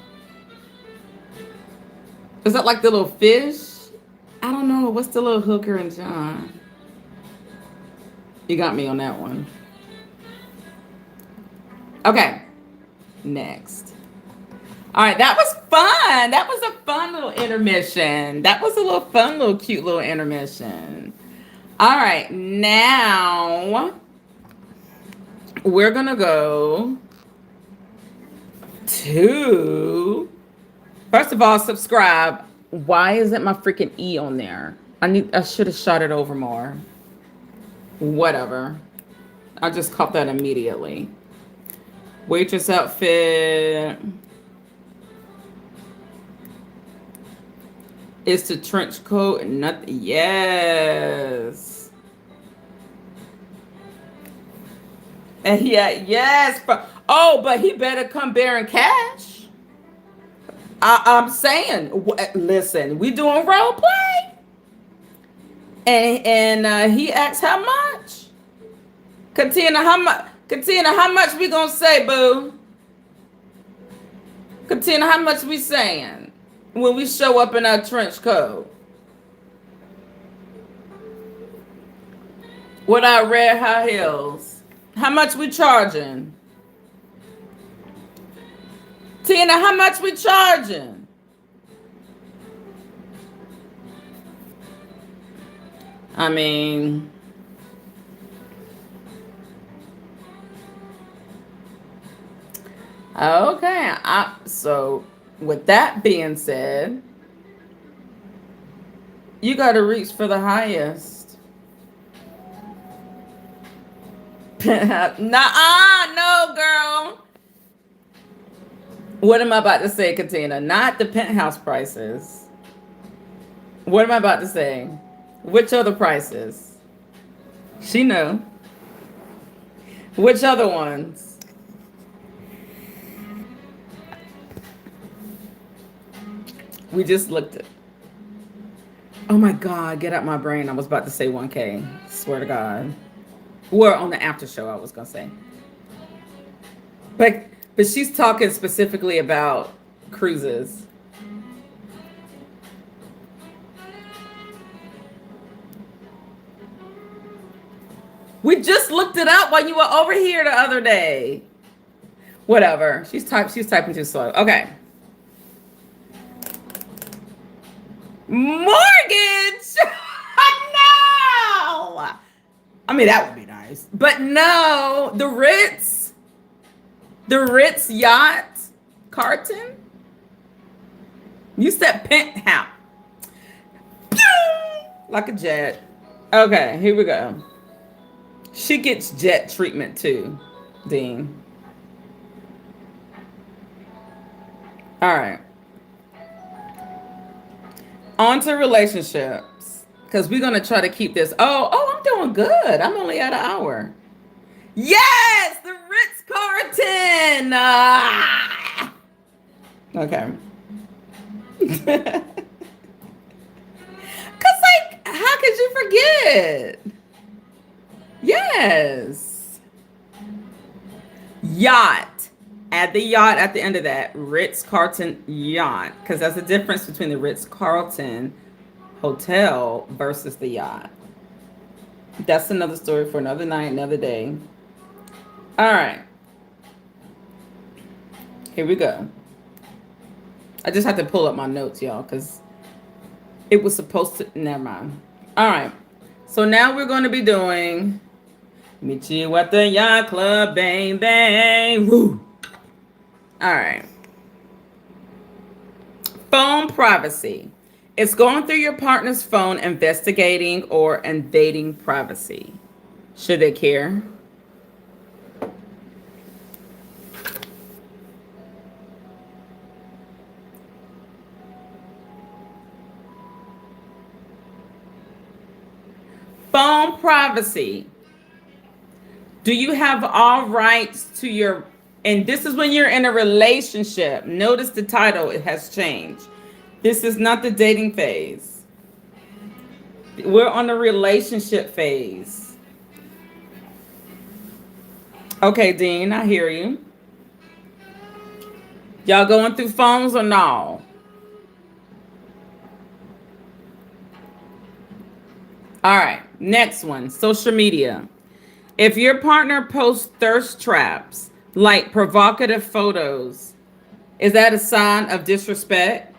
is that like the little fish? I don't know. What's the little Hooker and John? You got me on that one. Okay. Next. All right, that was fun. That was a fun little intermission. That was a little fun, little cute little intermission. All right, now we're gonna go to first of all, subscribe. Why isn't my freaking E on there? I should have shot it over more. Whatever. I just caught that immediately. Waitress outfit. It's the trench coat and nothing. Yes. And yes. Oh, but he better come bearing cash. I'm saying, listen, we doing role play. And he asks how much. Katina, how much? Katina, how much we gonna say, boo? Katina, how much we saying when we show up in our trench coat with our red high heels? How much we charging? Tina, how much we charging? I mean, okay. So with that being said, you got to reach for the highest. Nuh-uh, no, girl. What am I about to say, Katina? Not the penthouse prices. What am I about to say? Which other prices? She know. Which other ones? We just looked at. Oh my God, get out my brain. I was about to say 1K. Swear to God. Or on the after show, I was going to say. But she's talking specifically about cruises. We just looked it up while you were over here the other day. Whatever. She's typing too slow. Okay. Mortgage. No. I mean, that would be nice. But no, the Ritz yacht, Carlton. You said penthouse. Like a jet. Okay, here we go. She gets jet treatment too, Dean. All right. On to relationships. Because we're going to try to keep this. I'm doing good. I'm only at an hour. Yes, the Ritz Carlton. Okay. Because, like, how could you forget? Yes. Yacht. Add the yacht at the end of that. Ritz Carlton yacht. Because that's the difference between the Ritz Carlton hotel versus the yacht. That's another story for another night, another day. All right. Here we go. I just have to pull up my notes, y'all, because it was supposed to. Never mind. All right. So now we're going to be doing Meet You at the Yacht Club, bang, bang. Woo. All right. Phone privacy. It's going through your partner's phone, investigating or invading privacy. Should they care? Phone privacy. Do you have all rights to your, and this is when you're in a relationship. Notice the title, it has changed. This is not the dating phase. We're on the relationship phase. Okay, Dean, I hear you. Y'all going through phones or no? All right, next one, social media. If your partner posts thirst traps, like provocative photos, is that a sign of disrespect?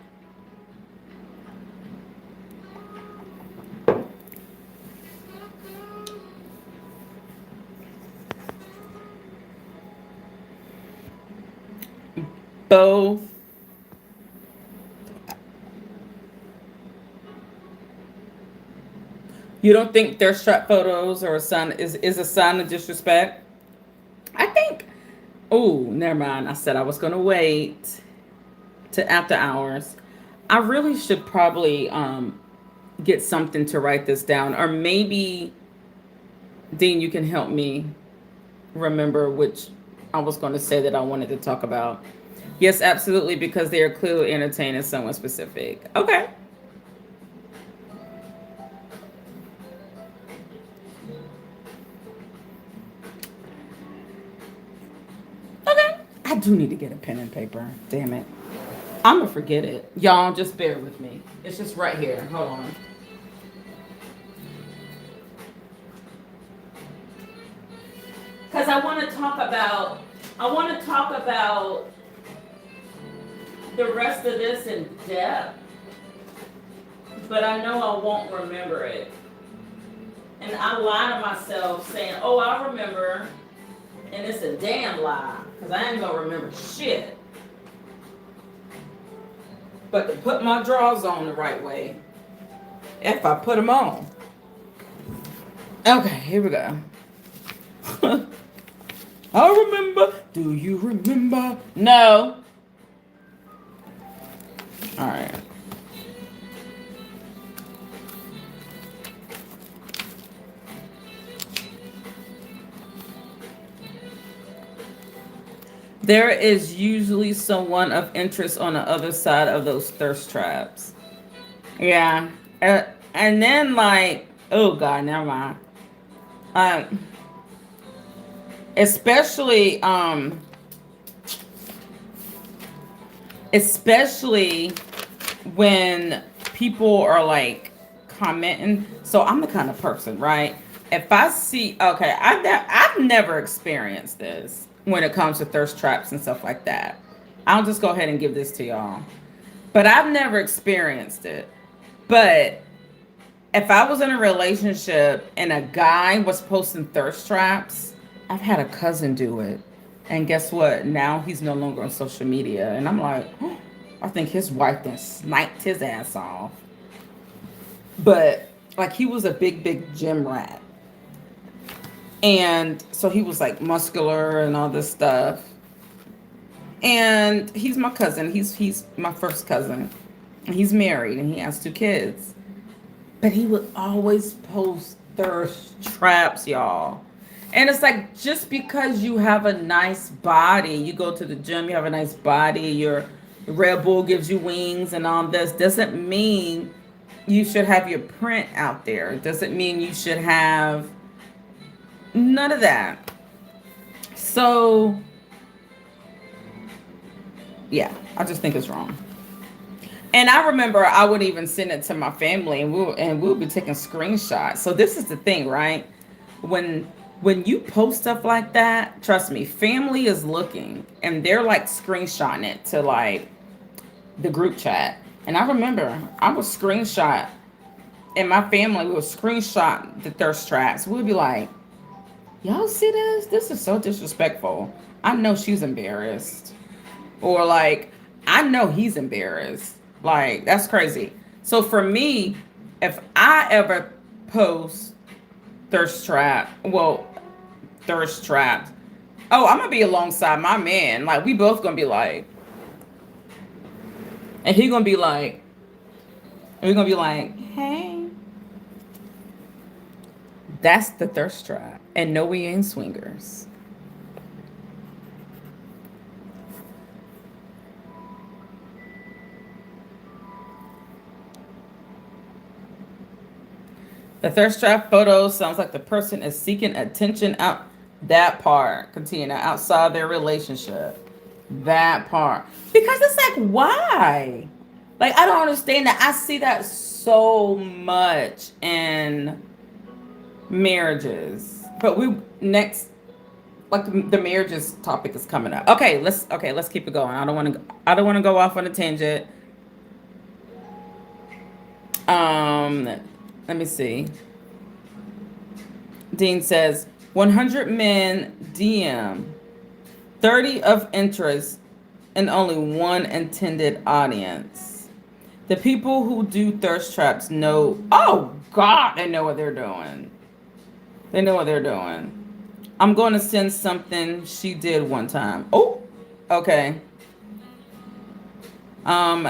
Both. You don't think thirst trap photos are a sign is a sign of disrespect? I think. Oh, never mind. I said I was gonna wait to after hours. I really should probably get something to write this down, or maybe Dean, you can help me remember which I was going to say that I wanted to talk about. Yes, absolutely, because they are clearly entertaining someone specific. Okay. Okay. I do need to get a pen and paper. Damn it. I'm going to forget it. Y'all, just bear with me. It's just right here. Hold on. Because I want to talk about the rest of this in depth, but I know I won't remember it. And I lie to myself saying, oh, I remember, and it's a damn lie, because I ain't going to remember shit. But to put my drawers on the right way, if I put them on. Okay, here we go. I remember. Do you remember? No. All right. There is usually someone of interest on the other side of those thirst traps. Yeah. And then, like, oh God, never mind. Um, especially, especially when people are like commenting. So I'm the kind of person, right? If I see, okay, I've never experienced this when it comes to thirst traps and stuff like that. I'll just go ahead and give this to y'all. But I've never experienced it. But if I was in a relationship and a guy was posting thirst traps, I've had a cousin do it. And guess what? Now he's no longer on social media. And I'm like, oh, I think his wife then sniped his ass off. But like he was a big gym rat. And so he was like muscular and all this stuff. And he's my cousin. He's my first cousin. He's married and he has 2 kids. But he would always post thirst traps, y'all. And it's like, just because you have a nice body, you go to the gym, you have a nice body, your Red Bull gives you wings and all this, doesn't mean you should have your print out there. It doesn't mean you should have none of that. So, yeah, I just think it's wrong. And I remember I would even send it to my family, and we would be taking screenshots. So this is the thing, right? When when you post stuff like that, trust me, family is looking, and they're like screenshotting it to like the group chat. And I remember I would screenshot, and my family would screenshot the thirst traps. We'd be like, "Y'all see this? This is so disrespectful." I know she's embarrassed, or like, I know he's embarrassed. Like, that's crazy. So for me, if I ever post thirst trap, oh, I'm gonna be alongside my man. Like, we both gonna be like, and he gonna be like, and we gonna be like, hey, that's the thirst trap. And no, we ain't swingers. The thirst trap photo sounds like the person is seeking attention out that part. Continue now, outside their relationship. That part. Because it's like, why? Like, I don't understand that. I see that so much in marriages. But we next, like, the marriages topic is coming up. Okay, let's keep it going. I don't want to go off on a tangent. Um let me see. Dean says 100 men DM, 30 of interest, and only one intended audience. The people who do thirst traps know, oh God, they know what they're doing. They know what they're doing. I'm going to send something she did one time. Oh, okay. Um,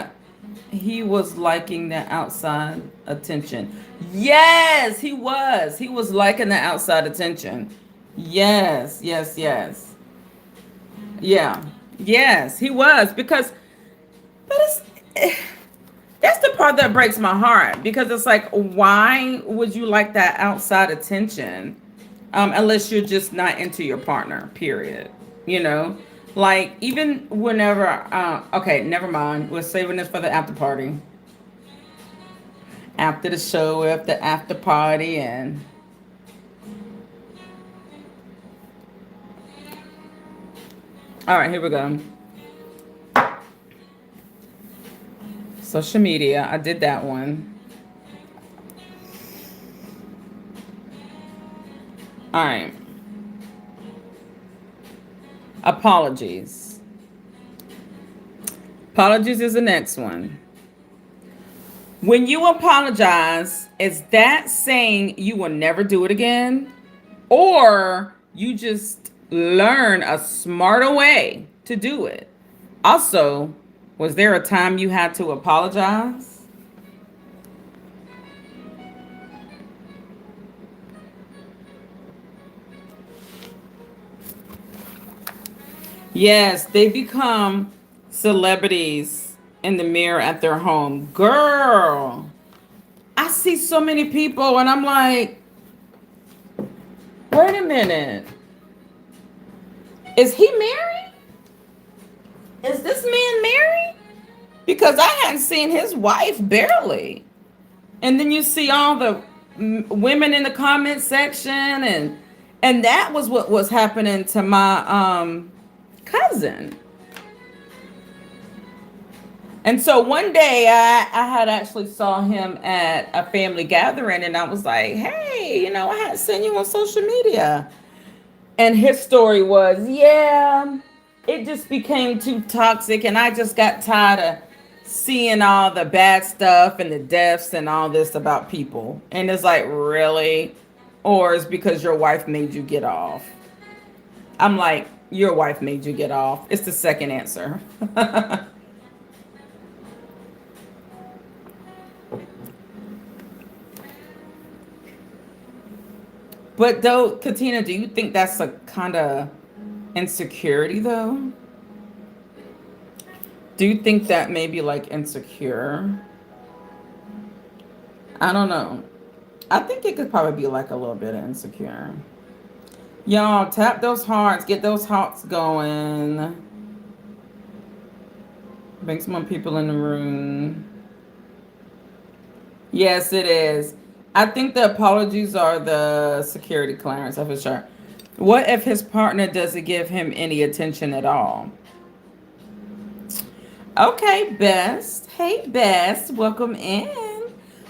he was liking the outside attention. Yes, he was. He was liking the outside attention. Yes, yes, yes. Yeah. Yes, he was because but it's that's the part that breaks my heart because it's like, why would you like that outside attention? Unless you're just not into your partner, period. You know? Like, even whenever, okay, never mind. We're saving this for the after party. After the show, after the after party, and all right, here we go. Social media, I did that one. All right. Apologies. Apologies is the next one. When you apologize, is that saying you will never do it again? Or you just learn a smarter way to do it? Also, was there a time you had to apologize? Yes, they become celebrities in the mirror at their home. Girl, I see so many people and I'm like, wait a minute. Is he married? Is this man married? Because I hadn't seen his wife barely. And then you see all the women in the comment section and that was what was happening to my cousin. And so one day I had actually saw him at a family gathering and I was like, hey, I hadn't seen you on social media. And his story was, yeah, it just became too toxic and I just got tired of seeing all the bad stuff and the deaths and all this about people. And it's like, really? Or it's because your wife made you get off? I'm like, Your wife made you get off. It's the second answer. But though, Katina, do you think that's a kind of insecurity though? Do you think that maybe like insecure? I don't know. I think it could probably be like a little bit of insecure. Y'all tap those hearts, get those hearts going. Bring some more people in the room. Yes, it is. I think the apologies are the security clearance for sure. What if his partner doesn't give him any attention at all? Okay, Best. Hey, Best. Welcome in.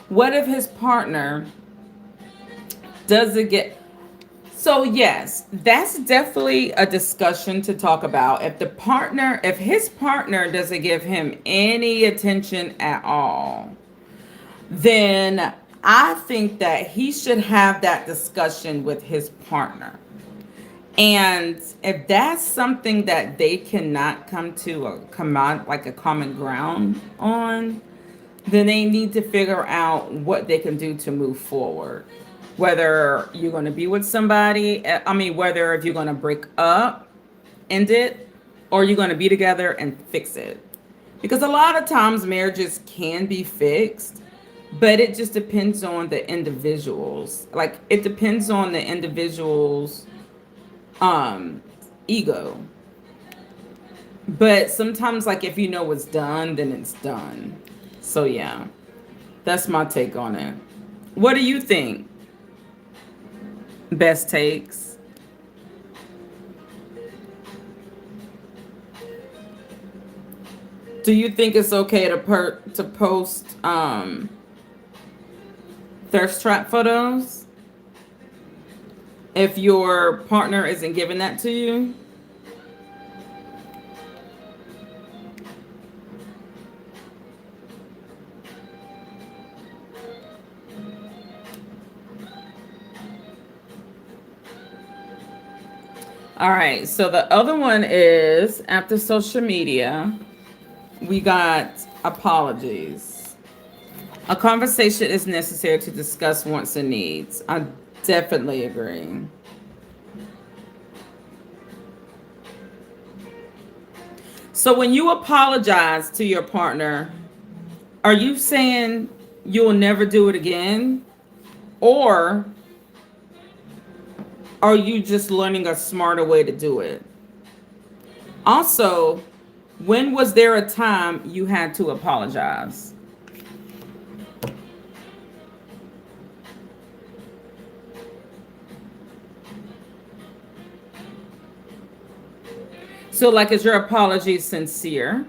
What if his partner doesn't get. So, yes, that's definitely a discussion to talk about. If his partner doesn't give him any attention at all, then I think that he should have that discussion with his partner. And if that's something that they cannot come to a like a common ground on, then they need to figure out what they can do to move forward. Whether you're going to be with somebody, whether if you're going to break up, end it, or you're going to be together and fix it. Because a lot of times marriages can be fixed, but it just depends on the individuals. Like it depends on the individual's um ego. But sometimes like if you know it's done, then it's done. So yeah, that's my take on it. What do you think? Best takes. Do you think it's okay to post thirst trap photos if your partner isn't giving that to you? All right, so the other one is after social media, we got apologies. A conversation is necessary to discuss wants and needs. I definitely agree. So when you apologize to your partner, are you saying you'll never do it again? Or are you just learning a smarter way to do it? Also, when was there a time you had to apologize? So, like, is your apology sincere?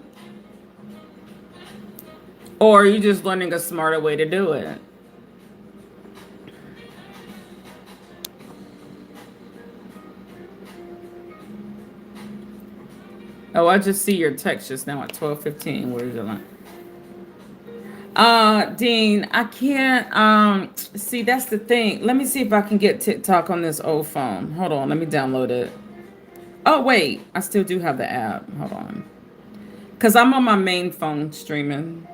Or are you just learning a smarter way to do it? Oh, I just see your text just now at 12:15. Where's your line? Dean, I can't see that's the thing. Let me see if I can get TikTok on this old phone. Hold on, let me download it. Oh wait, I still do have the app. Hold on. Cause I'm on my main phone streaming.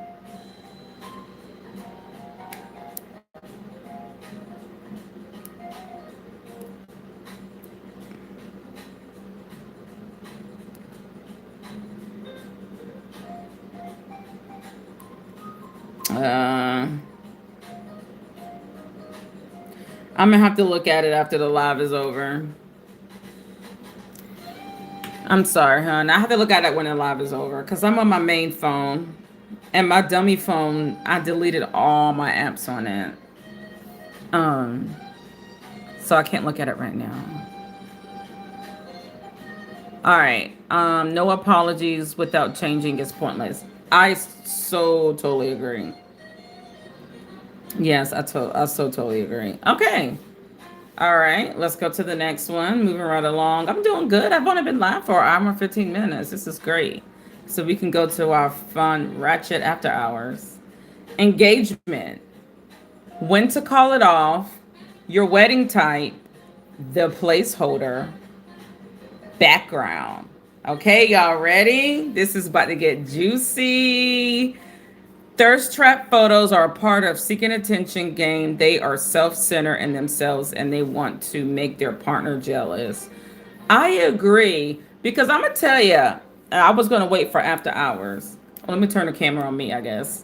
I'm gonna have to look at it after the live is over. I'm sorry, hon. I have to look at it when the live is over because I'm on my main phone. And my dummy phone, I deleted all my apps on it. Um, so I can't look at it right now. All right. No apologies without changing is pointless. I so totally agree. Yes, I so totally agree. Okay. All right, let's go to the next one. Moving right along. I'm doing good. I've only been live for an hour and 15 minutes. This is great. So we can go to our fun ratchet after hours. Engagement. When to call it off. Your wedding type. The placeholder. background. Okay, y'all ready? This is about to get juicy. Thirst trap photos are a part of seeking attention game. They are self-centered in themselves and they want to make their partner jealous. I agree because I'm gonna tell you, I was gonna wait for after hours. Let me turn the camera on me, I guess.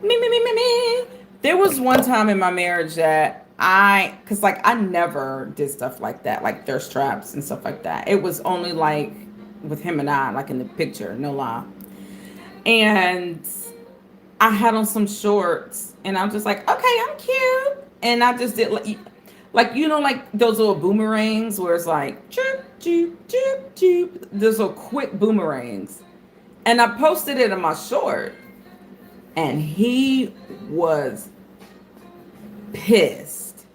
Me. There was one time in my marriage that cause like I never did stuff like that, like thirst traps and stuff like that. It was only like with him and I, like in the picture, no lie. And I had on some shorts and I'm just like, okay, I'm cute. And I just did like like those little boomerangs where it's like chirp, chirp, chirp, chirp. Those little quick boomerangs. And I posted it in my short. And he was pissed.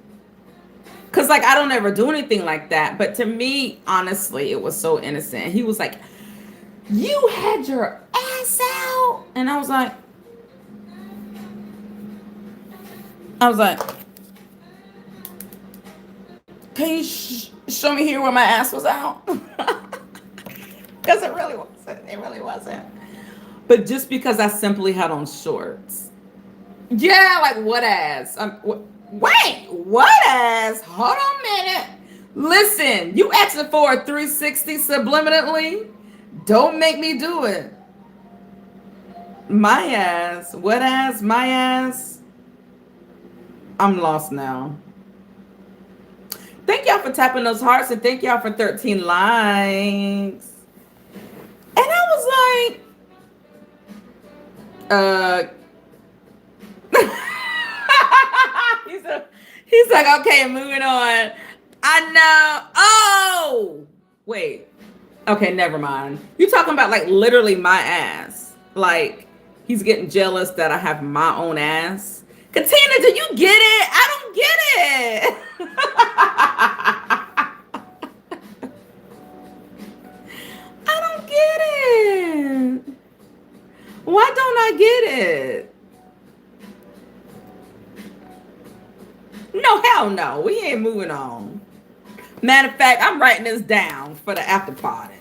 Cause like I don't ever do anything like that. But to me, honestly, it was so innocent. He was like, you had your ass out. And I was like, can you show me here where my ass was out? Because it really wasn't. It really wasn't. But just because I simply had on shorts. Yeah, like what ass? Wait, what ass? Hold on a minute. Listen, you asking for a 360 subliminally? Don't make me do it. My ass. What ass? My ass. I'm lost now. Thank y'all for tapping those hearts and thank y'all for 13 likes. And I was like, he's like, okay, moving on. I know. Oh, wait. Okay, never mind. You talking about like literally my ass. Like he's getting jealous that I have my own ass. Katina, do you get it? I don't get it. I don't get it. Why don't I get it? No, hell no. We ain't moving on. Matter of fact, I'm writing this down for the after party.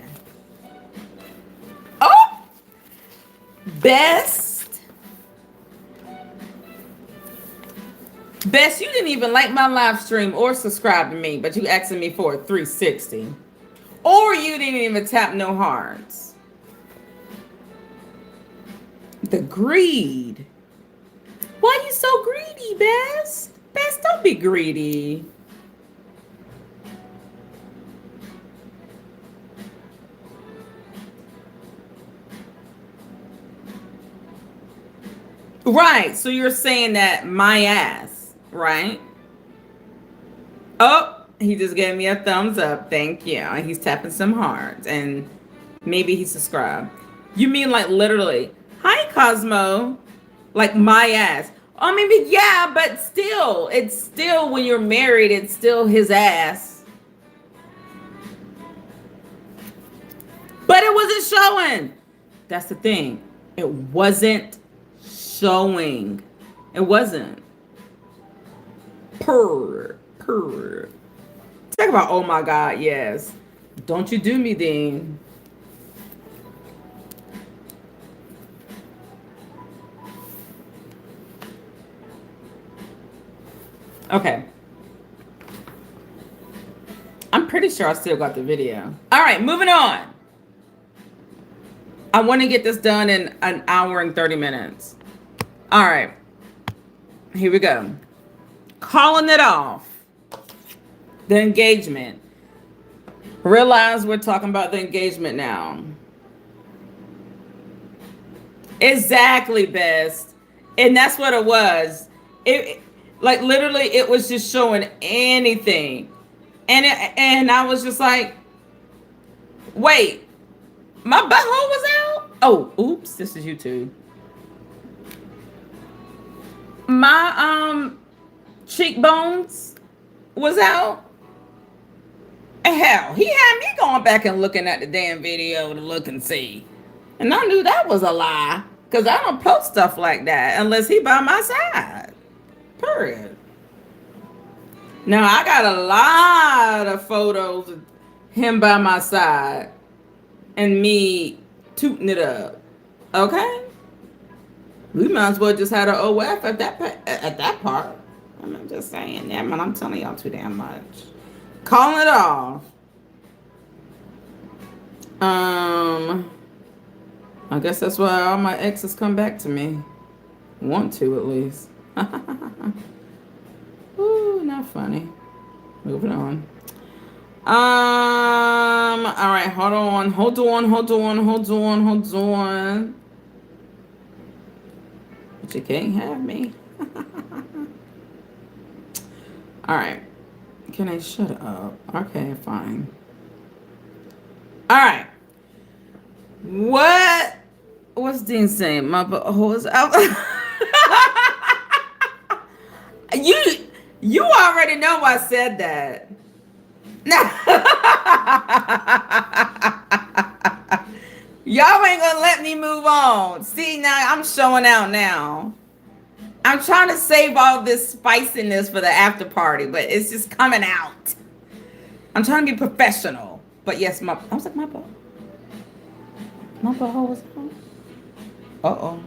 Oh! Best, you didn't even like my live stream or subscribe to me, but you asking me for a 360. Or you didn't even tap no hearts. The greed. Why you so greedy, Best? Best, don't be greedy. Right, so you're saying that my ass, right? Oh, he just gave me a thumbs up. Thank you. And he's tapping some hearts and maybe he subscribed. You mean like literally, hi Cosmo, like my ass. I mean, yeah, but still, it's still when you're married, it's still his ass. But it wasn't showing. That's the thing. It wasn't showing. It wasn't. Talk about, oh my God, yes. Don't you do me, Dean. Okay. I'm pretty sure I still got the video. All right, moving on. I want to get this done in an hour and 30 minutes. All right. Here we go. Calling it off. The engagement. Realize we're talking about the engagement now. Exactly, Best. And that's what it was. It like literally it was just showing anything. And I was just like, wait, my butthole was out? Oh, oops, this is YouTube. My cheekbones was out. And hell, he had me going back and looking at the damn video to look and see. And I knew that was a lie. Because I don't post stuff like that unless he by my side. Period. Now, I got a lot of photos of him by my side and me tooting it up. Okay? We might as well just had an OF at that part. I'm just saying, yeah, man, I'm telling y'all too damn much. Calling it off. I guess that's why all my exes come back to me. Want to, at least. Ooh, not funny. Moving on. All right, hold on. But you can't have me. All right. Can I shut up? Okay, fine. All right. What's Dean saying? My butthole is out. You already know I said that. Y'all ain't gonna let me move on. See, now I'm showing out now. I'm trying to save all this spiciness for the after party, but it's just coming out. I'm trying to be professional. But yes, I was like, my butthole was out. Uh-oh.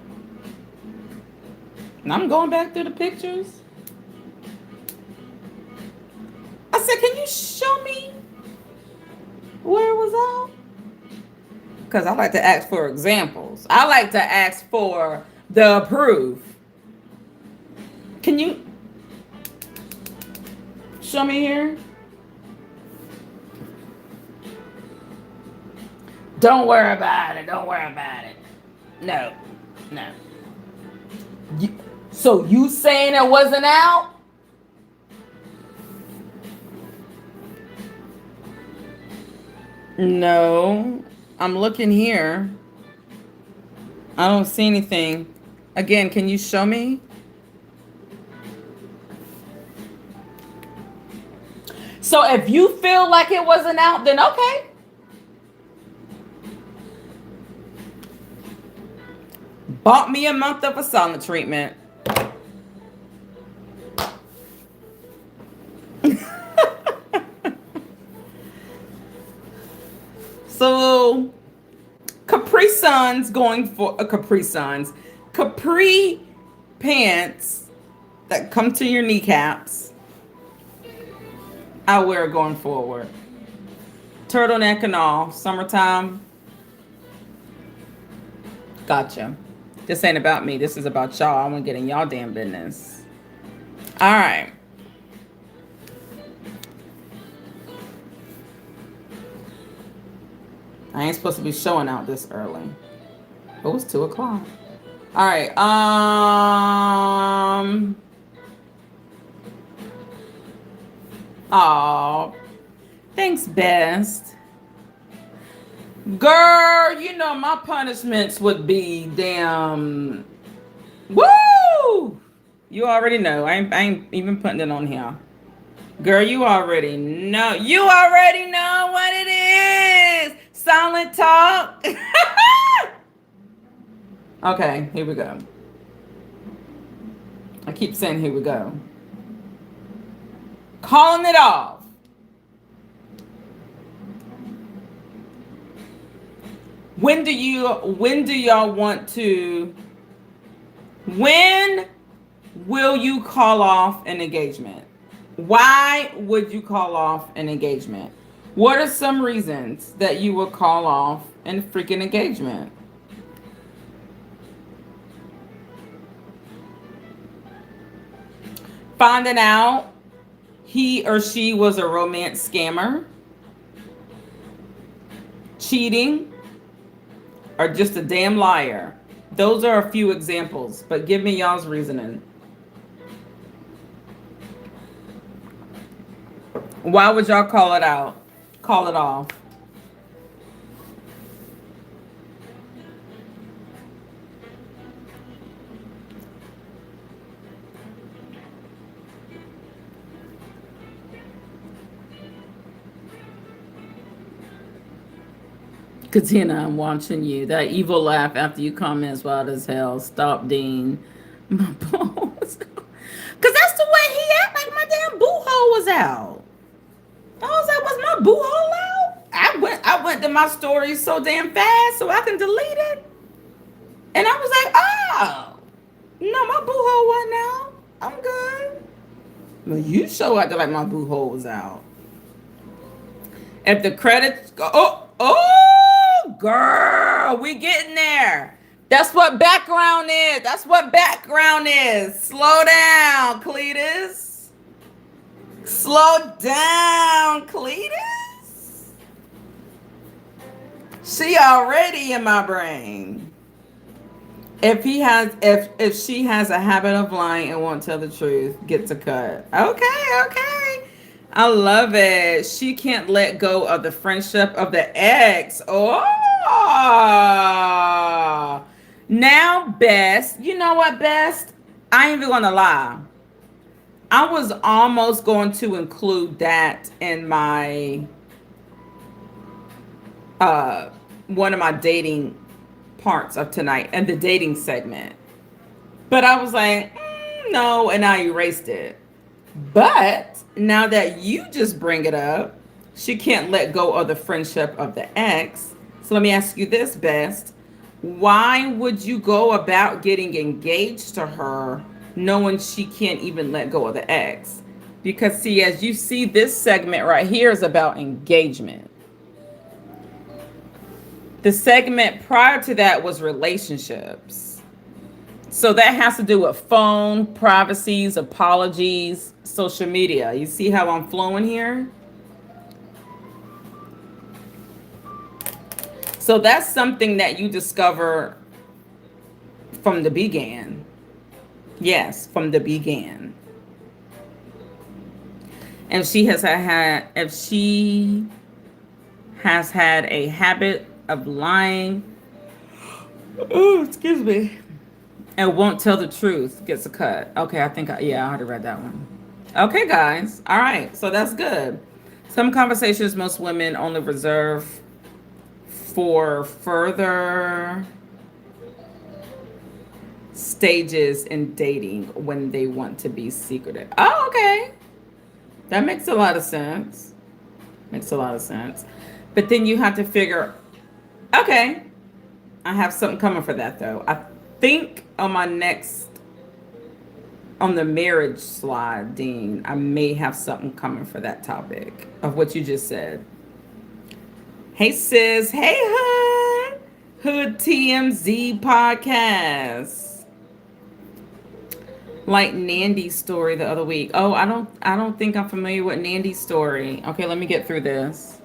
And I'm going back through the pictures. I said, can you show me where it was out? Because I like to ask for examples. I like to ask for the proof. Can you show me here? Don't worry about it. No. So you saying it wasn't out? No. I'm looking here. I don't see anything. Again, can you show me? So if you feel like it wasn't out, then okay. Bought me a month of a sauna treatment. So Capri Suns going for Capri pants that come to your kneecaps. I wear going forward. Turtleneck and all, summertime. Gotcha. This ain't about me. This is about y'all. I want to get in y'all damn business. All right. I ain't supposed to be showing out this early. Oh, it's 2 o'clock. All right. Oh, thanks, best. Girl, you know my punishments would be damn. Woo! You already know. I ain't even putting it on here. Girl, you already know. You already know what it is. Silent talk. Okay, here we go. I keep saying here we go. Calling it off. When will you call off an engagement? Why would you call off an engagement? What are some reasons that you would call off a freaking engagement? Finding out he or she was a romance scammer, cheating, or just a damn liar. Those are a few examples, but give me y'all's reasoning. Why would y'all call it out? Call it off. Katina, I'm watching you. That evil laugh after you comment is wild as hell. Stop, Dean. My balls. Because that's the way he act, like my damn boo hole was out. I was like, was my boo hole out? I went to my stories so damn fast so I can delete it. And I was like, oh, no, my boo hole wasn't out. I'm good. Well, you so acted like my boo hole was out. If the credits go, girl, we getting there. That's what background is. That's what background is. Slow down, Cletus. Slow down, Cletus. She already in my brain. If she has a habit of lying and won't tell the truth, gets a cut. Okay. I love it. She can't let go of the friendship of the ex. Oh, now Best. You know what, Best? I ain't even gonna lie. I was almost going to include that in my uh one of my dating parts of tonight and the dating segment. But I was like, no, and I erased it. But now that you just bring it up, she can't let go of the friendship of the ex. So let me ask you this, Best. Why would you go about getting engaged to her knowing she can't even let go of the ex? Because, see, as you see, this segment right here is about engagement. The segment prior to that was relationships. So that has to do with phone, privacies, apologies, social media. You see how I'm flowing here? So that's something that you discover from the began. Yes, from the began. And if she has had a habit of lying, oh, excuse me, and won't tell the truth, gets a cut. Okay, I already read that one. Okay, guys. All right, so that's good. Some conversations most women only reserve for further stages in dating when they want to be secretive. Oh, okay. That makes a lot of sense. But then you have to figure, okay, I have something coming for that though. I think on the marriage slide, Dean, I may have something coming for that topic of what you just said. Hey sis, hey Hood TMZ podcast. Like Nandy's story the other week. Oh, I don't think I'm familiar with Nandy's story. Okay, let me get through this.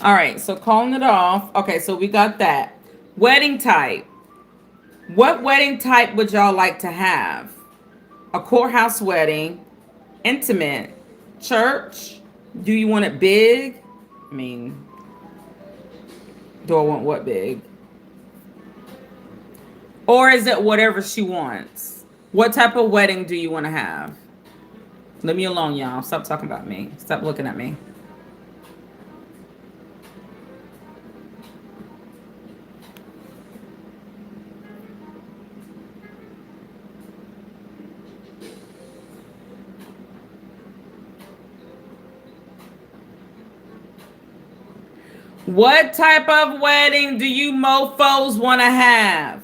All right, so calling it off. Okay, so we got that. Wedding type. What wedding type would y'all like to have? A courthouse wedding, intimate, church? Do you want it big? I mean, do I want what big? Or is it whatever she wants? What type of wedding do you want to have? Leave me alone, y'all. Stop talking about me. Stop looking at me. What type of wedding do you mofos want to have?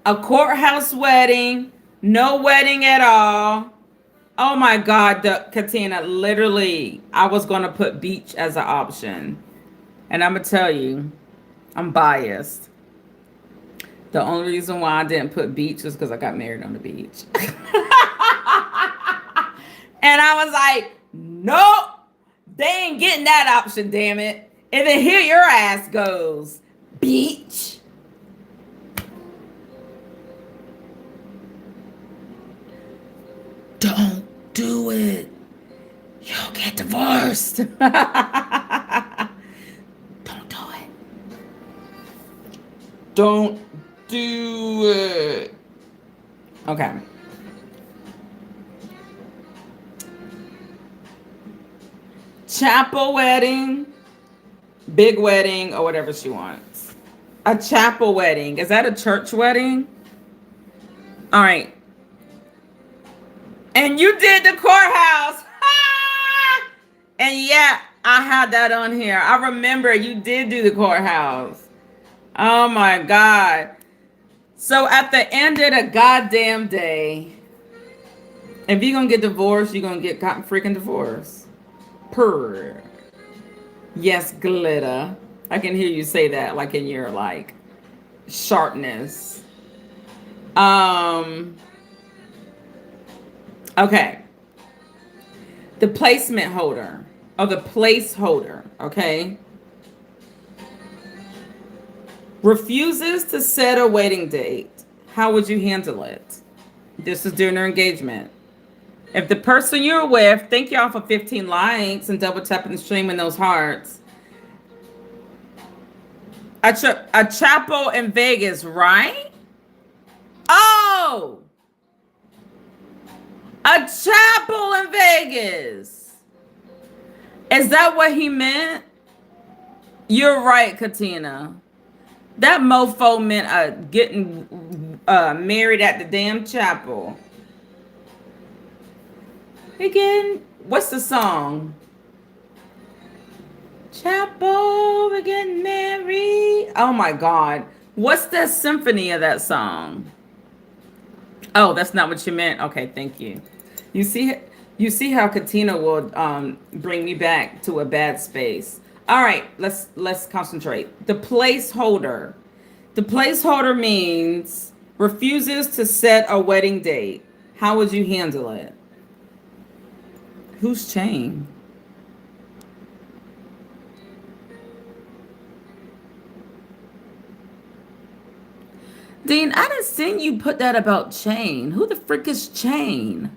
A courthouse wedding? No wedding at all? Oh my God, Katina, literally, I was going to put beach as an option. And I'm going to tell you, I'm biased. The only reason why I didn't put beach is because I got married on the beach. And I was like, nope, they ain't getting that option, damn it. And then here your ass goes, beach. Don't do it. You'll get divorced. Don't do it. Don't do it. Okay. Chapel wedding, big wedding, or whatever she wants. A chapel wedding. Is that a church wedding? All right. And you did the courthouse. And yeah, I had that on here. I remember you did do the courthouse. Oh my God. So at the end of the goddamn day, if you're gonna get divorced, you're gonna get freaking divorced. Purr. Yes, glitter. I can hear you say that like in your like sharpness. Um okay. The placement holder or the placeholder, okay, refuses to set a wedding date. How would you handle it? This is during their engagement. If the person you're with, thank y'all for 15 likes and double tapping the stream in those hearts. A chapel in Vegas, right? Oh, a chapel in Vegas. Is that what he meant? You're right, Katina. That mofo meant getting married at the damn chapel. Again, what's the song? Chapel, we're getting married. Oh my God. What's the symphony of that song? Oh, that's not what you meant. Okay, thank you. You see how Katina will bring me back to a bad space. All right, let's concentrate. The placeholder. The placeholder means refuses to set a wedding date. How would you handle it? Who's Chain? Dean, I didn't see you put that about Chain. Who the frick is Chain?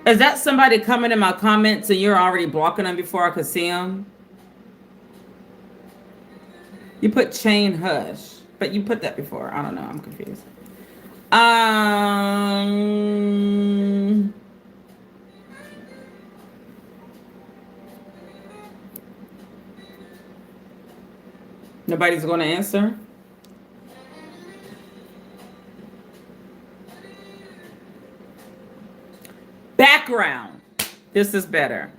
Is that somebody coming in my comments and you're already blocking them before I could see them? You put Chain Hush, but you put that before. I don't know. I'm confused. Nobody's going to answer. Background. This is better.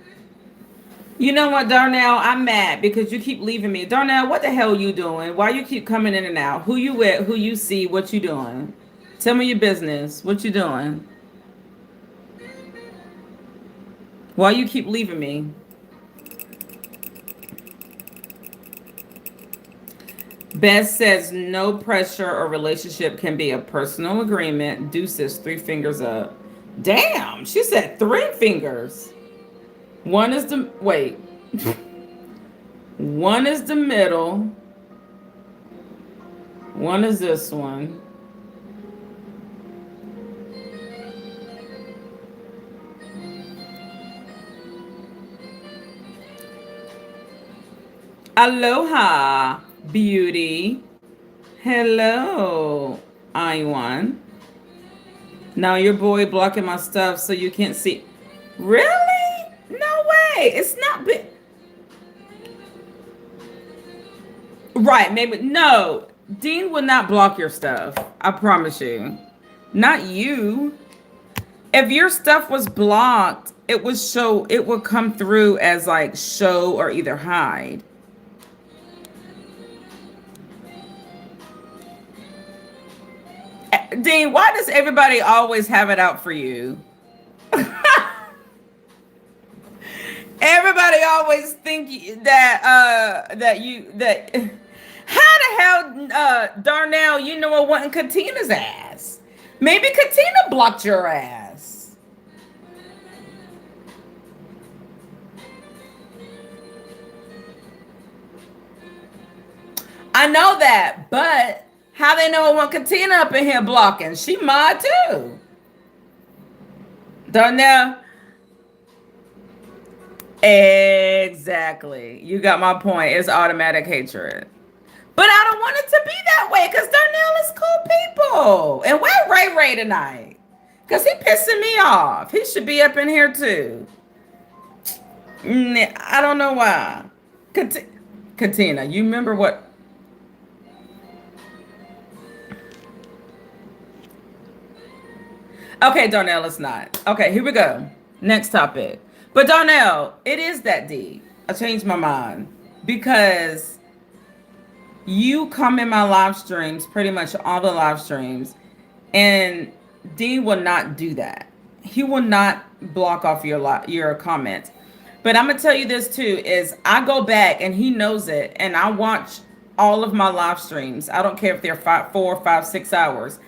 You know what, Darnell? I'm mad because you keep leaving me. Darnell, what the hell you doing? Why you keep coming in and out? Who you with? Who you see? What you doing? Tell me your business. What you doing? Why you keep leaving me? Beth says no pressure or relationship can be a personal agreement. Deuces, 3 fingers up. Damn, she said 3 fingers. One is the, wait. One is the middle. One is this one. Aloha, beauty. Hello, Iwan. Now your boy blocking my stuff so you can't see. Really? No way. It's not big. Right, maybe. No. Dean will not block your stuff. I promise you. Not you. If your stuff was blocked, it would come through as like show or either hide. Dean, why does everybody always have it out for you? Everybody always think that how the hell Darnell, you know it wasn't Katina's ass. Maybe Katina blocked your ass. I know that, but how they know it wasn't Katina up in here blocking? She mod too. Darnell. Exactly. You got my point. It's automatic hatred. But I don't want it to be that way because Darnell is cool people. And where Ray Ray tonight? Because he pissing me off. He should be up in here too. I don't know why. Katina, you remember what? Okay, Darnell, it's not. Okay, here we go. Next topic. But Donnell, it is that deep. I changed my mind because you come in my live streams, pretty much all the live streams, and Dean will not do that. He will not block off your comments. But I'm gonna tell you this too: is I go back and he knows it, and I watch all of my live streams. I don't care if they're 4, 5, 6 hours,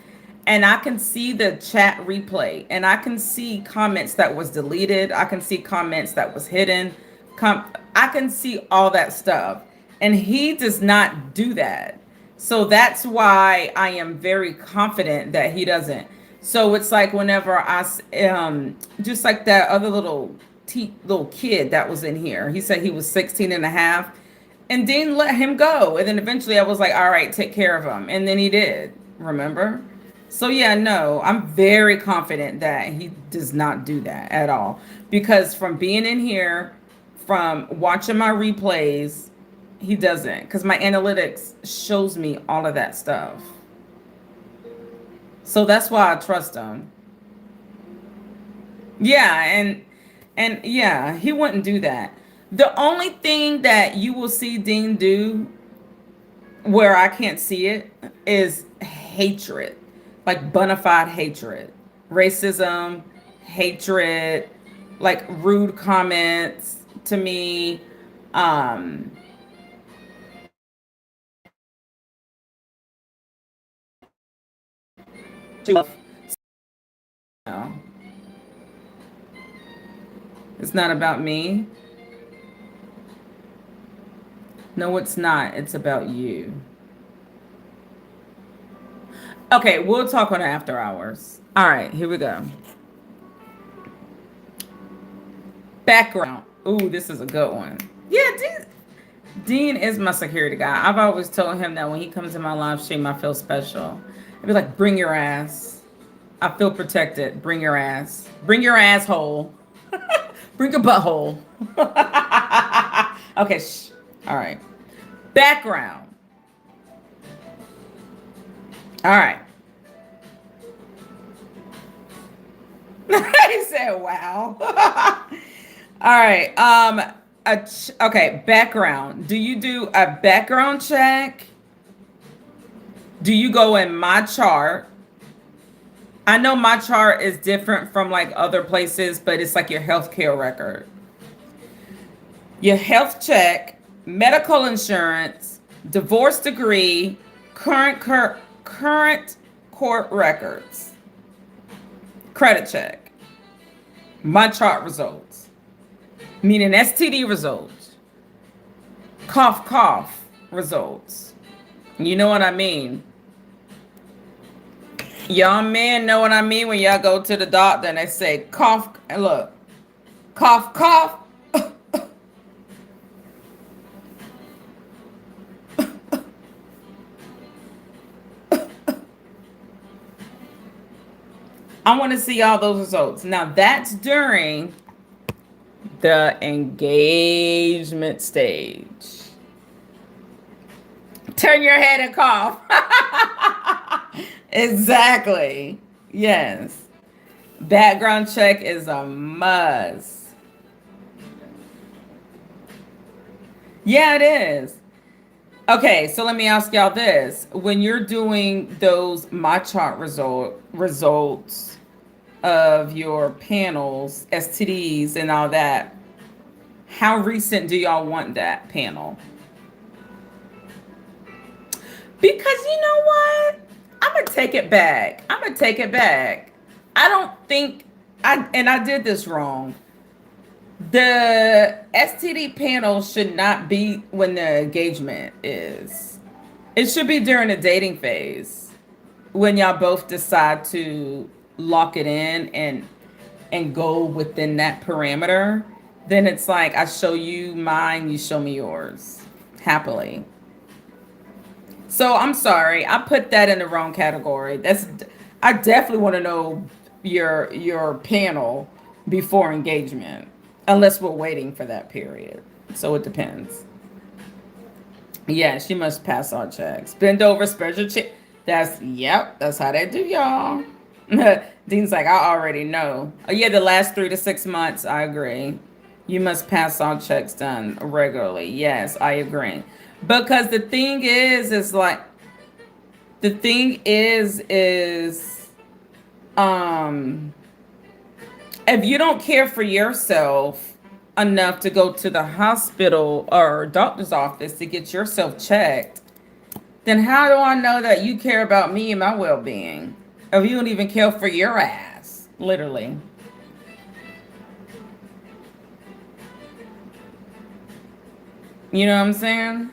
and I can see the chat replay, and I can see comments that was deleted. I can see comments that was hidden. I can see all that stuff, and he does not do that. So that's why I am very confident that he doesn't. So it's like whenever just like that other little kid that was in here, he said he was 16 and a half, and Dean let him go. And then eventually I was like, all right, take care of him. And then he did, remember? So yeah, no, I'm very confident that he does not do that at all. Because from being in here, from watching my replays, he doesn't. Because my analytics shows me all of that stuff. So that's why I trust him. Yeah, and yeah, he wouldn't do that. The only thing that you will see Dean do where I can't see it is hatred, like bona fide hatred, racism, hatred, like rude comments to me. No, it's not about me. No, it's not. It's about you. Okay, we'll talk on after hours. All right, here we go. Background. Ooh, this is a good one. Yeah, Dean is my security guy. I've always told him that when he comes in my live stream, I feel special. I'd be like, bring your ass. I feel protected. Bring your ass. Bring your asshole. Bring your butthole. Okay, shh. All right. Background. All right. He said, wow. All right. Okay, background. Do you do a background check? Do you go in my chart? I know my chart is different from like other places, but it's like your healthcare record. Your health check, medical insurance, divorce degree, current court records, credit check, my chart results, meaning STD results, cough results. You know what I mean? Y'all men know what I mean when y'all go to the doctor and they say cough and look, cough. I want to see all those results. Now that's during the engagement stage. Turn your head and cough. Exactly. Yes. Background check is a must. Yeah, it is. Okay, so let me ask y'all this. When you're doing those my chart results of your panels, STDs and all that, how recent do y'all want that panel? Because you know what? I'm going to take it back. I don't think I did this wrong. The STD panel should not be when the engagement is. It should be during the dating phase when y'all both decide to lock it in and go within that parameter. Then it's like I show you mine, you show me yours happily. So I'm sorry, I put that in the wrong category. I definitely want to know your panel before engagement, unless we're waiting for that period. So it depends. Yeah, she must pass all checks. Bend over, spread your cheek. That's how they do, y'all. Dean's like, I already know. Oh, yeah, the last 3 to 6 months, I agree. You must pass all checks done regularly. Yes, I agree. Because the thing is like the thing is um if you don't care for yourself enough to go to the hospital or doctor's office to get yourself checked, then how do I know that you care about me and my well-being? If you don't even care for your ass, literally. You know what I'm saying?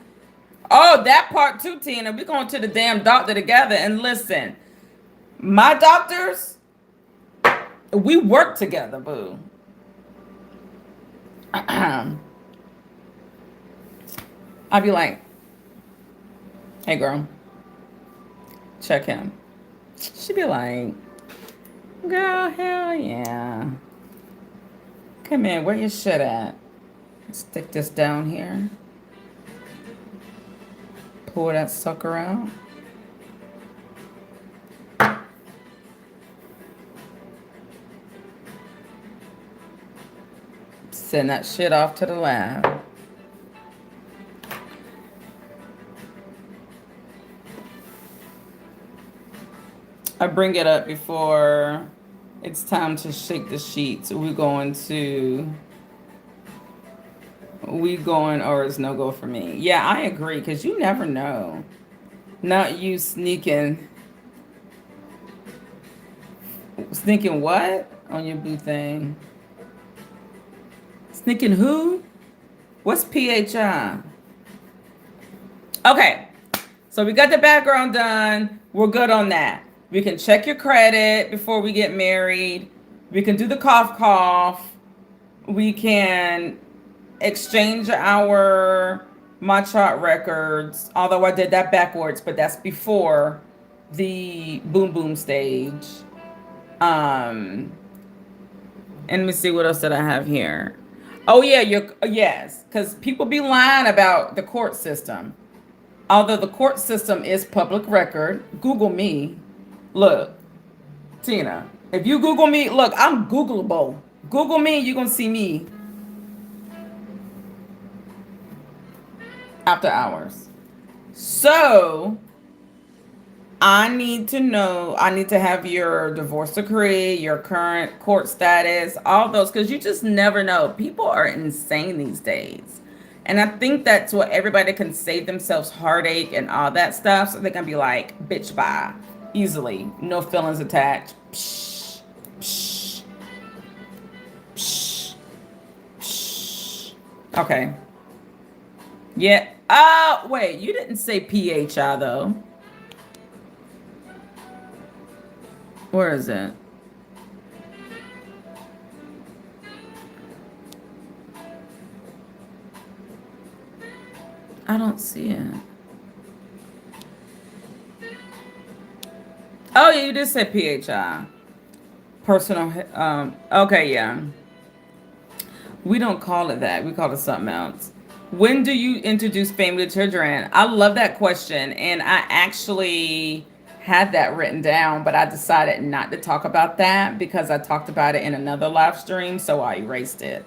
Oh, that part too, Tina. We going to the damn doctor together. And listen, my doctors, we work together, boo. I'd be like, hey, girl, check him. She'd be like, girl, hell yeah. Come in, where your shit at? Stick this down here. Pour that sucker out. Send that shit off to the lab. I bring it up before it's time to shake the sheets. We going, or it's no go for me. Yeah, I agree, because you never know. Not you sneaking. Sneaking what? On your boo thing. Sneaking who? What's PHI? Okay. So we got the background done. We're good on that. We can check your credit before we get married. We can do the cough. We can exchange our my chart records. Although I did that backwards, but that's before the boom boom stage. And let me see what else did I have here. Oh yeah, yes, because people be lying about the court system. Although the court system is public record. Google me. Look, Tina, if you Google me, look, I'm Googleable. Google me, you're gonna see me after hours. So I need to have your divorce decree, your current court status, all those, because you just never know. People are insane these days. And I think that's what everybody can save themselves heartache and all that stuff. So they can be like, bitch, bye. Easily. No feelings attached. Psh, psh, psh, psh. Okay. Yeah. Wait, you didn't say PHI though. Where is it? I don't see it. Oh, yeah, you did say PHI. Personal, okay, yeah. We don't call it that. We call it something else. When do you introduce family to children? I love that question. And I actually had that written down, but I decided not to talk about that because I talked about it in another live stream. So I erased it.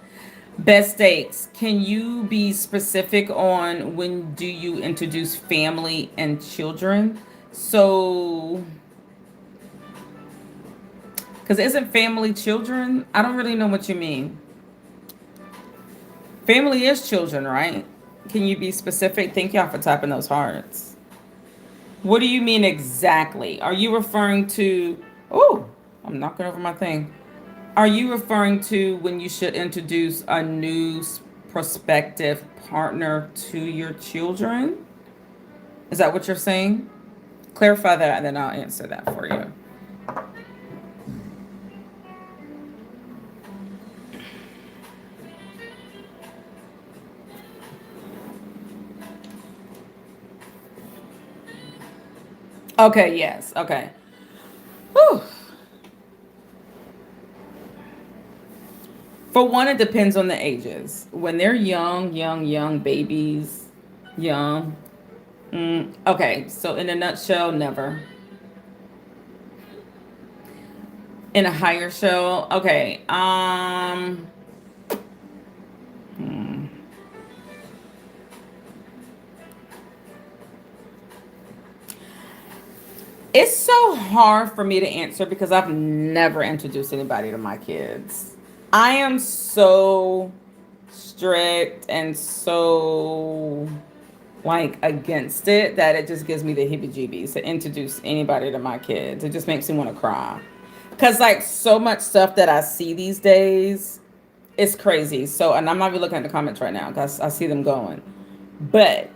Best dates. Can you be specific on when do you introduce family and children? So, because isn't family children? I don't really know what you mean. Family is children, right? Can you be specific? Thank y'all for tapping those hearts. What do you mean exactly? Are you referring to, oh, I'm knocking over my thing. Are you referring to when you should introduce a new prospective partner to your children? Is that what you're saying? Clarify that and then I'll answer that for you. Okay, yes, okay. Whew. For one, it depends on the ages. When they're young babies, young. Okay, so in a nutshell, never. In a higher show, okay. It's so hard for me to answer because I've never introduced anybody to my kids. I am so strict and so like against it that it just gives me the heebie jeebies to introduce anybody to my kids. It just makes me want to cry. Cause like so much stuff that I see these days is crazy. So, and I'm not even looking at the comments right now because I see them going. But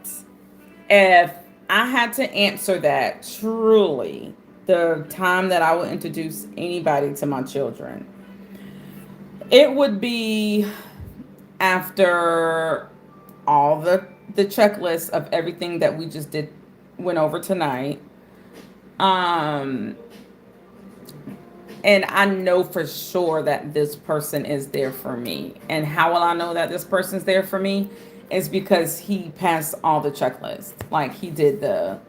if I had to answer that truly, the time that I would introduce anybody to my children, it would be after all the checklist of everything that we just did went over tonight. Um and I know for sure that this person is there for me. And how will I know that this person's there for me? Is because he passed all the checklists. Like he did the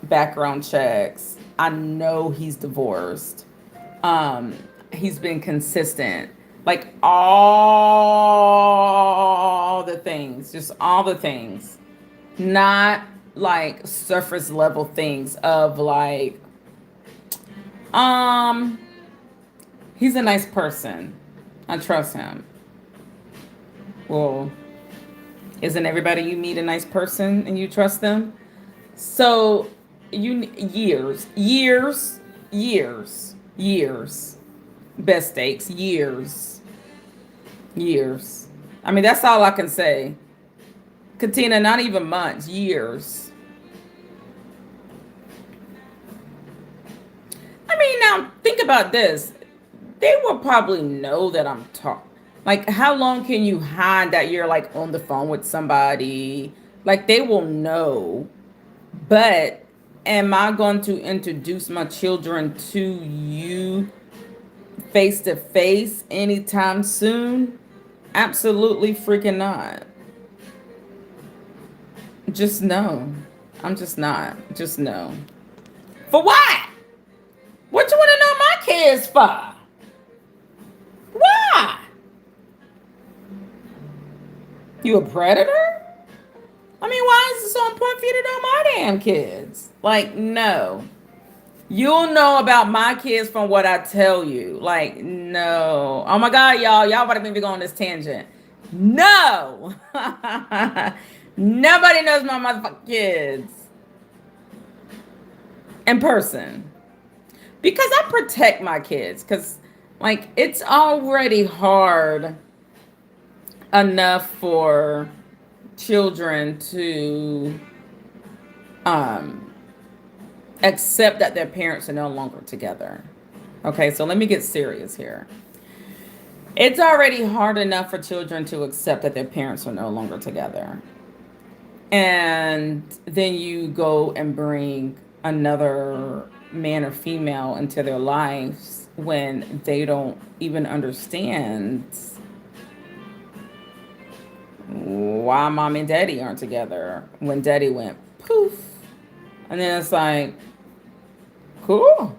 background checks. I know he's divorced. Um, he's been consistent. Like all the things, just all the things. Not like surface level things of like, um, he's a nice person. I trust him. Well, isn't everybody you meet a nice person and you trust them? So years, best stakes, years. I mean, that's all I can say. Katina, not even months, years. I mean, now think about this. They will probably know that I'm talking. Like, how long can you hide that you're like on the phone with somebody? Like, they will know. But am I going to introduce my children to you face to face anytime soon? Absolutely freaking not. Just no. I'm just not. Just no. For what? What you want to know my kids for? Why? You a predator? I mean, why is it so important for you to know my damn kids? Like, no. You'll know about my kids from what I tell you. Like, no. Oh my God, y'all. Y'all about to make me go on this tangent. No. Nobody knows my motherfucking kids in person. Because I protect my kids. Because, like, it's already hard enough for children to accept that their parents are no longer together. Okay, so let me get serious here. It's already hard enough for children to accept that their parents are no longer together. And then you go and bring another man or female into their lives when they don't even understand why mom and daddy aren't together when daddy went poof. And then it's like, cool.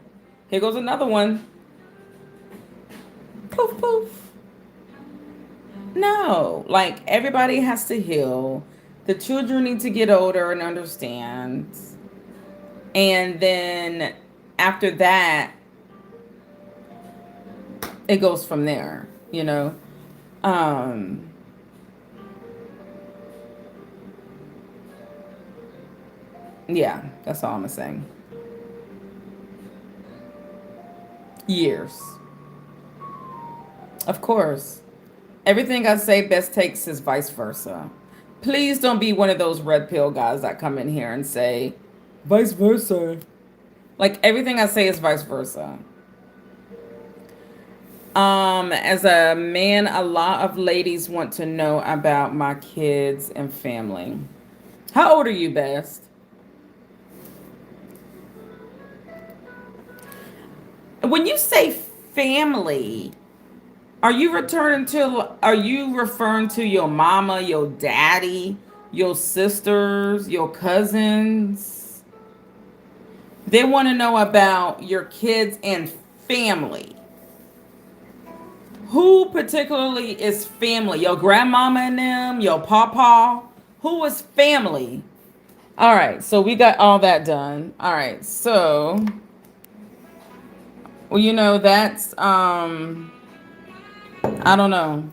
Here goes another one. Poof, poof. No, like everybody has to heal. The children need to get older and understand. And then after that, it goes from there, you know? Yeah, that's all I'm saying. Years. Of course. Everything I say best takes is vice versa. Please don't be one of those red pill guys that come in here and say vice versa. Like everything I say is vice versa. As a man, a lot of ladies want to know about my kids and family. How old are you, Best? When you say family, are you referring to your mama, your daddy, your sisters, your cousins? They want to know about your kids and family. Who particularly is family? Your grandmama and them, your papa? Who is family? All right, so we got all that done. All right, so well, that's I don't know.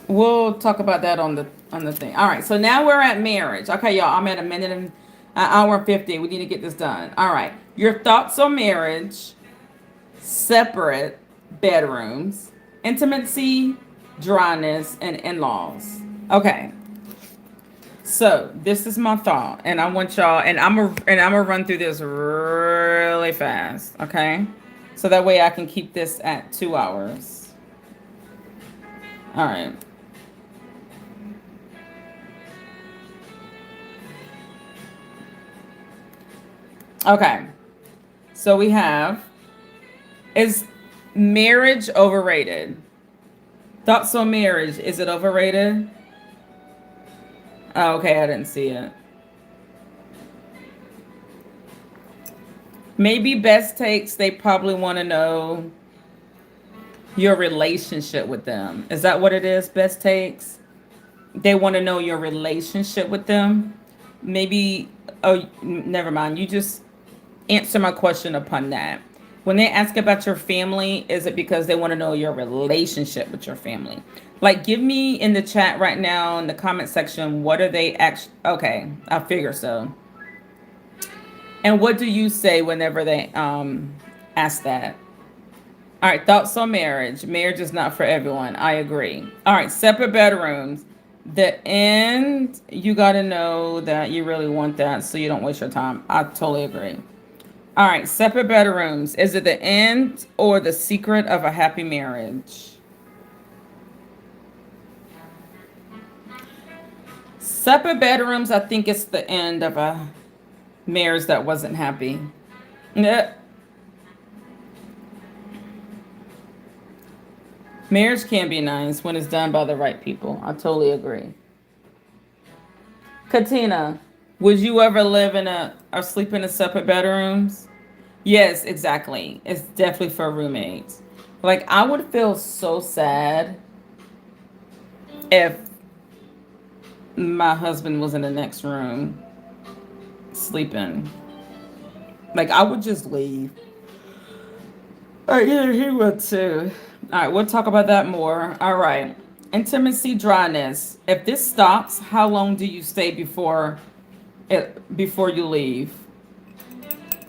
We'll talk about that on the thing. All right, so now we're at marriage. Okay, y'all, I'm at a minute and an hour and 50. We need to get this done. All right, your thoughts on marriage, separate bedrooms, intimacy, dryness, and in-laws. Okay, so this is my thought, and I want y'all, and I'm gonna run through this really fast. Okay, so that way I can keep this at 2 hours. All right. Okay. So we have, is marriage overrated? Thoughts on marriage? Is it overrated? Oh, okay, I didn't see it. Maybe best takes, they probably want to know your relationship with them. Is that what it is? Best takes? They want to know your relationship with them. Maybe, oh, never mind. You just answer my question upon that. When they ask about your family, is it because they want to know your relationship with your family? Like, give me in the chat right now in the comment section, what are they actually? Okay, I figure so. And what do you say whenever they ask that? All right, thoughts on marriage. Marriage is not for everyone. I agree. All right, separate bedrooms. The end, you got to know that you really want that so you don't waste your time. I totally agree. All right, separate bedrooms. Is it the end or the secret of a happy marriage? Separate bedrooms, I think it's the end of a marriage that wasn't happy. Yeah. Marriage can be nice when it's done by the right people. I totally agree. Katina, would you ever live in a or sleep in a separate bedrooms? Yes, exactly. It's definitely for roommates. Like I would feel so sad if my husband was in the next room sleeping. Like I would just leave. Or either he would too. All right, we'll talk about that more. All right. Intimacy dryness. If this stops, how long do you stay before you leave?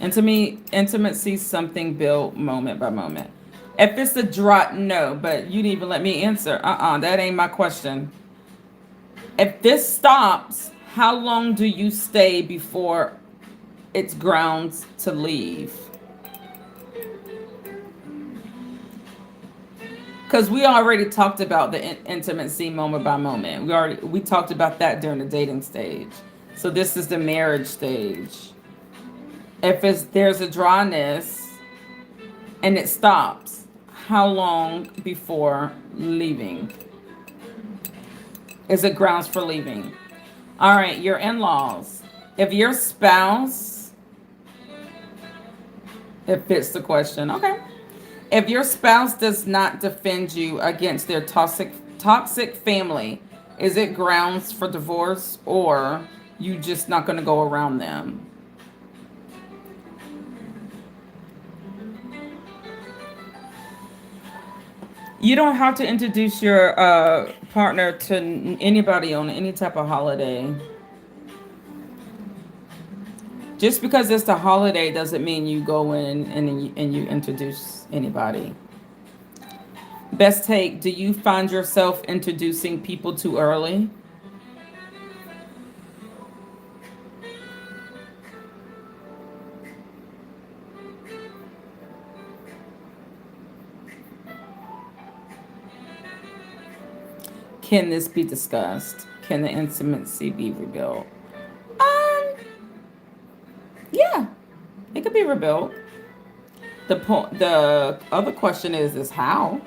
And to me, intimacy is something built moment by moment. If it's a dry, no, but you didn't even let me answer. That ain't my question. If this stops, how long do you stay before it's grounds to leave? Because we already talked about the intimacy moment by moment. We talked about that during the dating stage. So this is the marriage stage. If there's a dryness and it stops, how long before leaving? Is it grounds for leaving? All right, your in-laws. If your spouse, it fits the question. Okay. If your spouse does not defend you against their toxic family, is it grounds for divorce or you just not going to go around them? You don't have to introduce your partner to anybody on any type of holiday. Just because it's the holiday doesn't mean you go in and you introduce anybody. Best take, do you find yourself introducing people too early? Can this be discussed? Can the intimacy be rebuilt? Um, yeah, it could be rebuilt. The other question is how,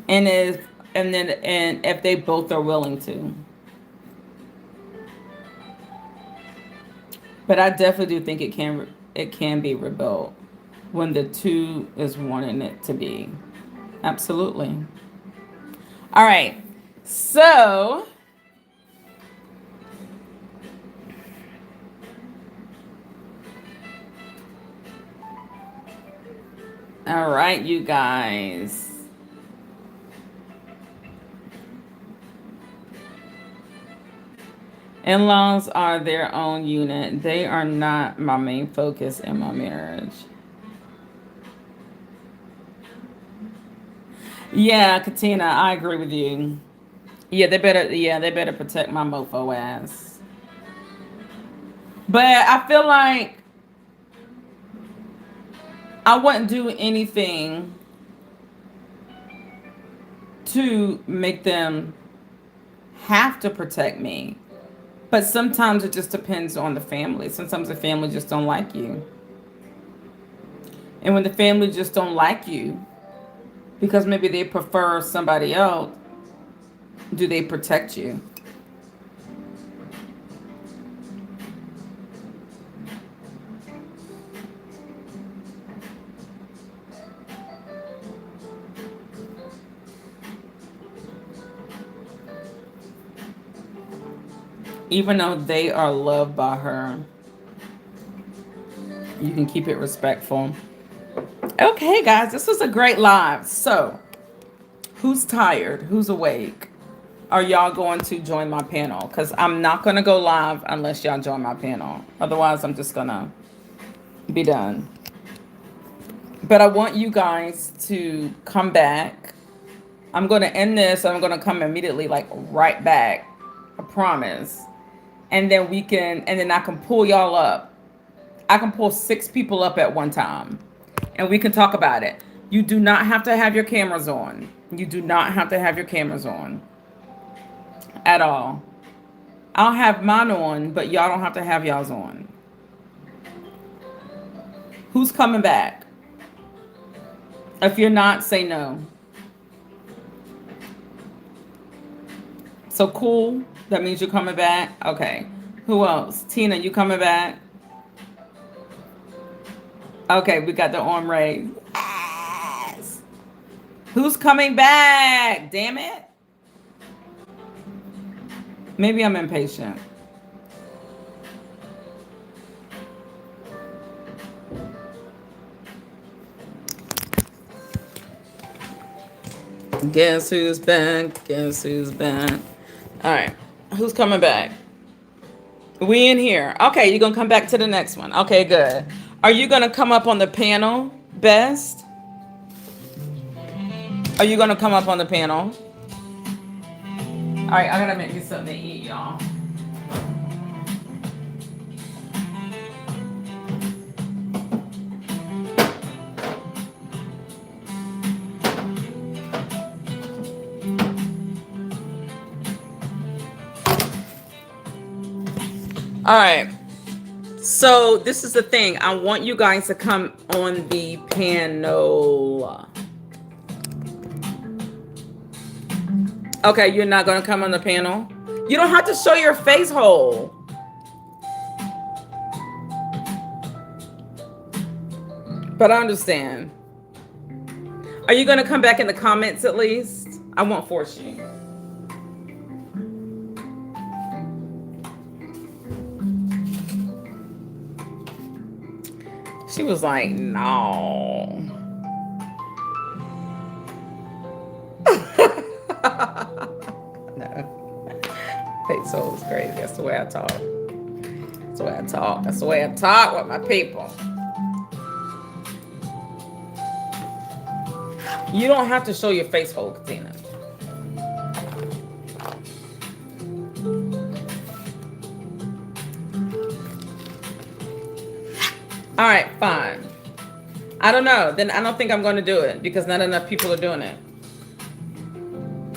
and if they both are willing to. But I definitely do think it can be rebuilt when the two is wanting it to be. Absolutely. All right. So All right, you guys. In-laws are their own unit. They are not my main focus in my marriage. Yeah, Katina, I agree with you. Yeah, they better. Yeah, they better protect my mofo ass. But I feel like I wouldn't do anything to make them have to protect me. But sometimes it just depends on the family. Sometimes the family just don't like you. And when the family just don't like you because maybe they prefer somebody else, do they protect you? Even though they are loved by her, you can keep it respectful. Okay, guys, this was a great live. So, who's tired? Who's awake? Are y'all going to join my panel? Because I'm not going to go live unless y'all join my panel. Otherwise, I'm just going to be done. But I want you guys to come back. I'm going to end this. I'm going to come immediately, like right back. I promise. And then I can pull y'all up. I can pull 6 people up at one time. And we can talk about it. You do not have to have your cameras on. You do not have to have your cameras on. At all. I'll have mine on, but y'all don't have to have y'all's on. Who's coming back? If you're not, say no. So cool. That means you're coming back. Okay. Who else? Tina, you coming back? Okay, we got the arm raised. Yes. Who's coming back? Damn it. Maybe I'm impatient. Guess who's back? Guess who's back? All right. Who's coming back? We in here. Okay, you're going to come back to the next one. Okay, good. Are you going to come up on the panel, Best? Are you going to come up on the panel? All right, I got to make me something to eat, y'all. All right. So this is the thing. I want you guys to come on the panel. Okay, you're not going to come on the panel? You don't have to show your face hole. But I understand. Are you going to come back in the comments at least? I won't force you. She was like, no. No. Face hole is crazy. That's the way I talk. That's the way I talk. That's the way I talk with my people. You don't have to show your face hole, Katina. All right, fine. I don't know. Then I don't think I'm going to do it because not enough people are doing it.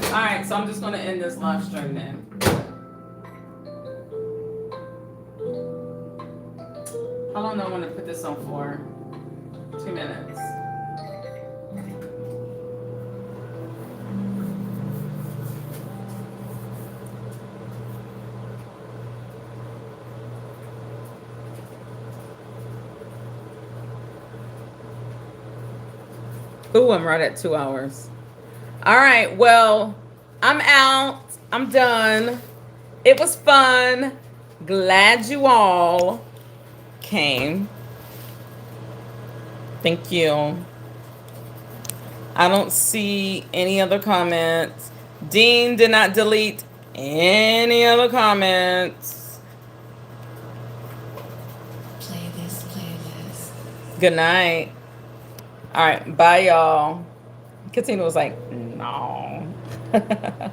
All right, so I'm just going to end this live stream then. How long do I want to put this on for? 2 minutes. Ooh, I'm right at 2 hours. All right, well, I'm out. I'm done. It was fun. Glad you all came. Thank you. I don't see any other comments. Dean did not delete any other comments. Play this. Good night. All right, bye, y'all. Katina was like, no.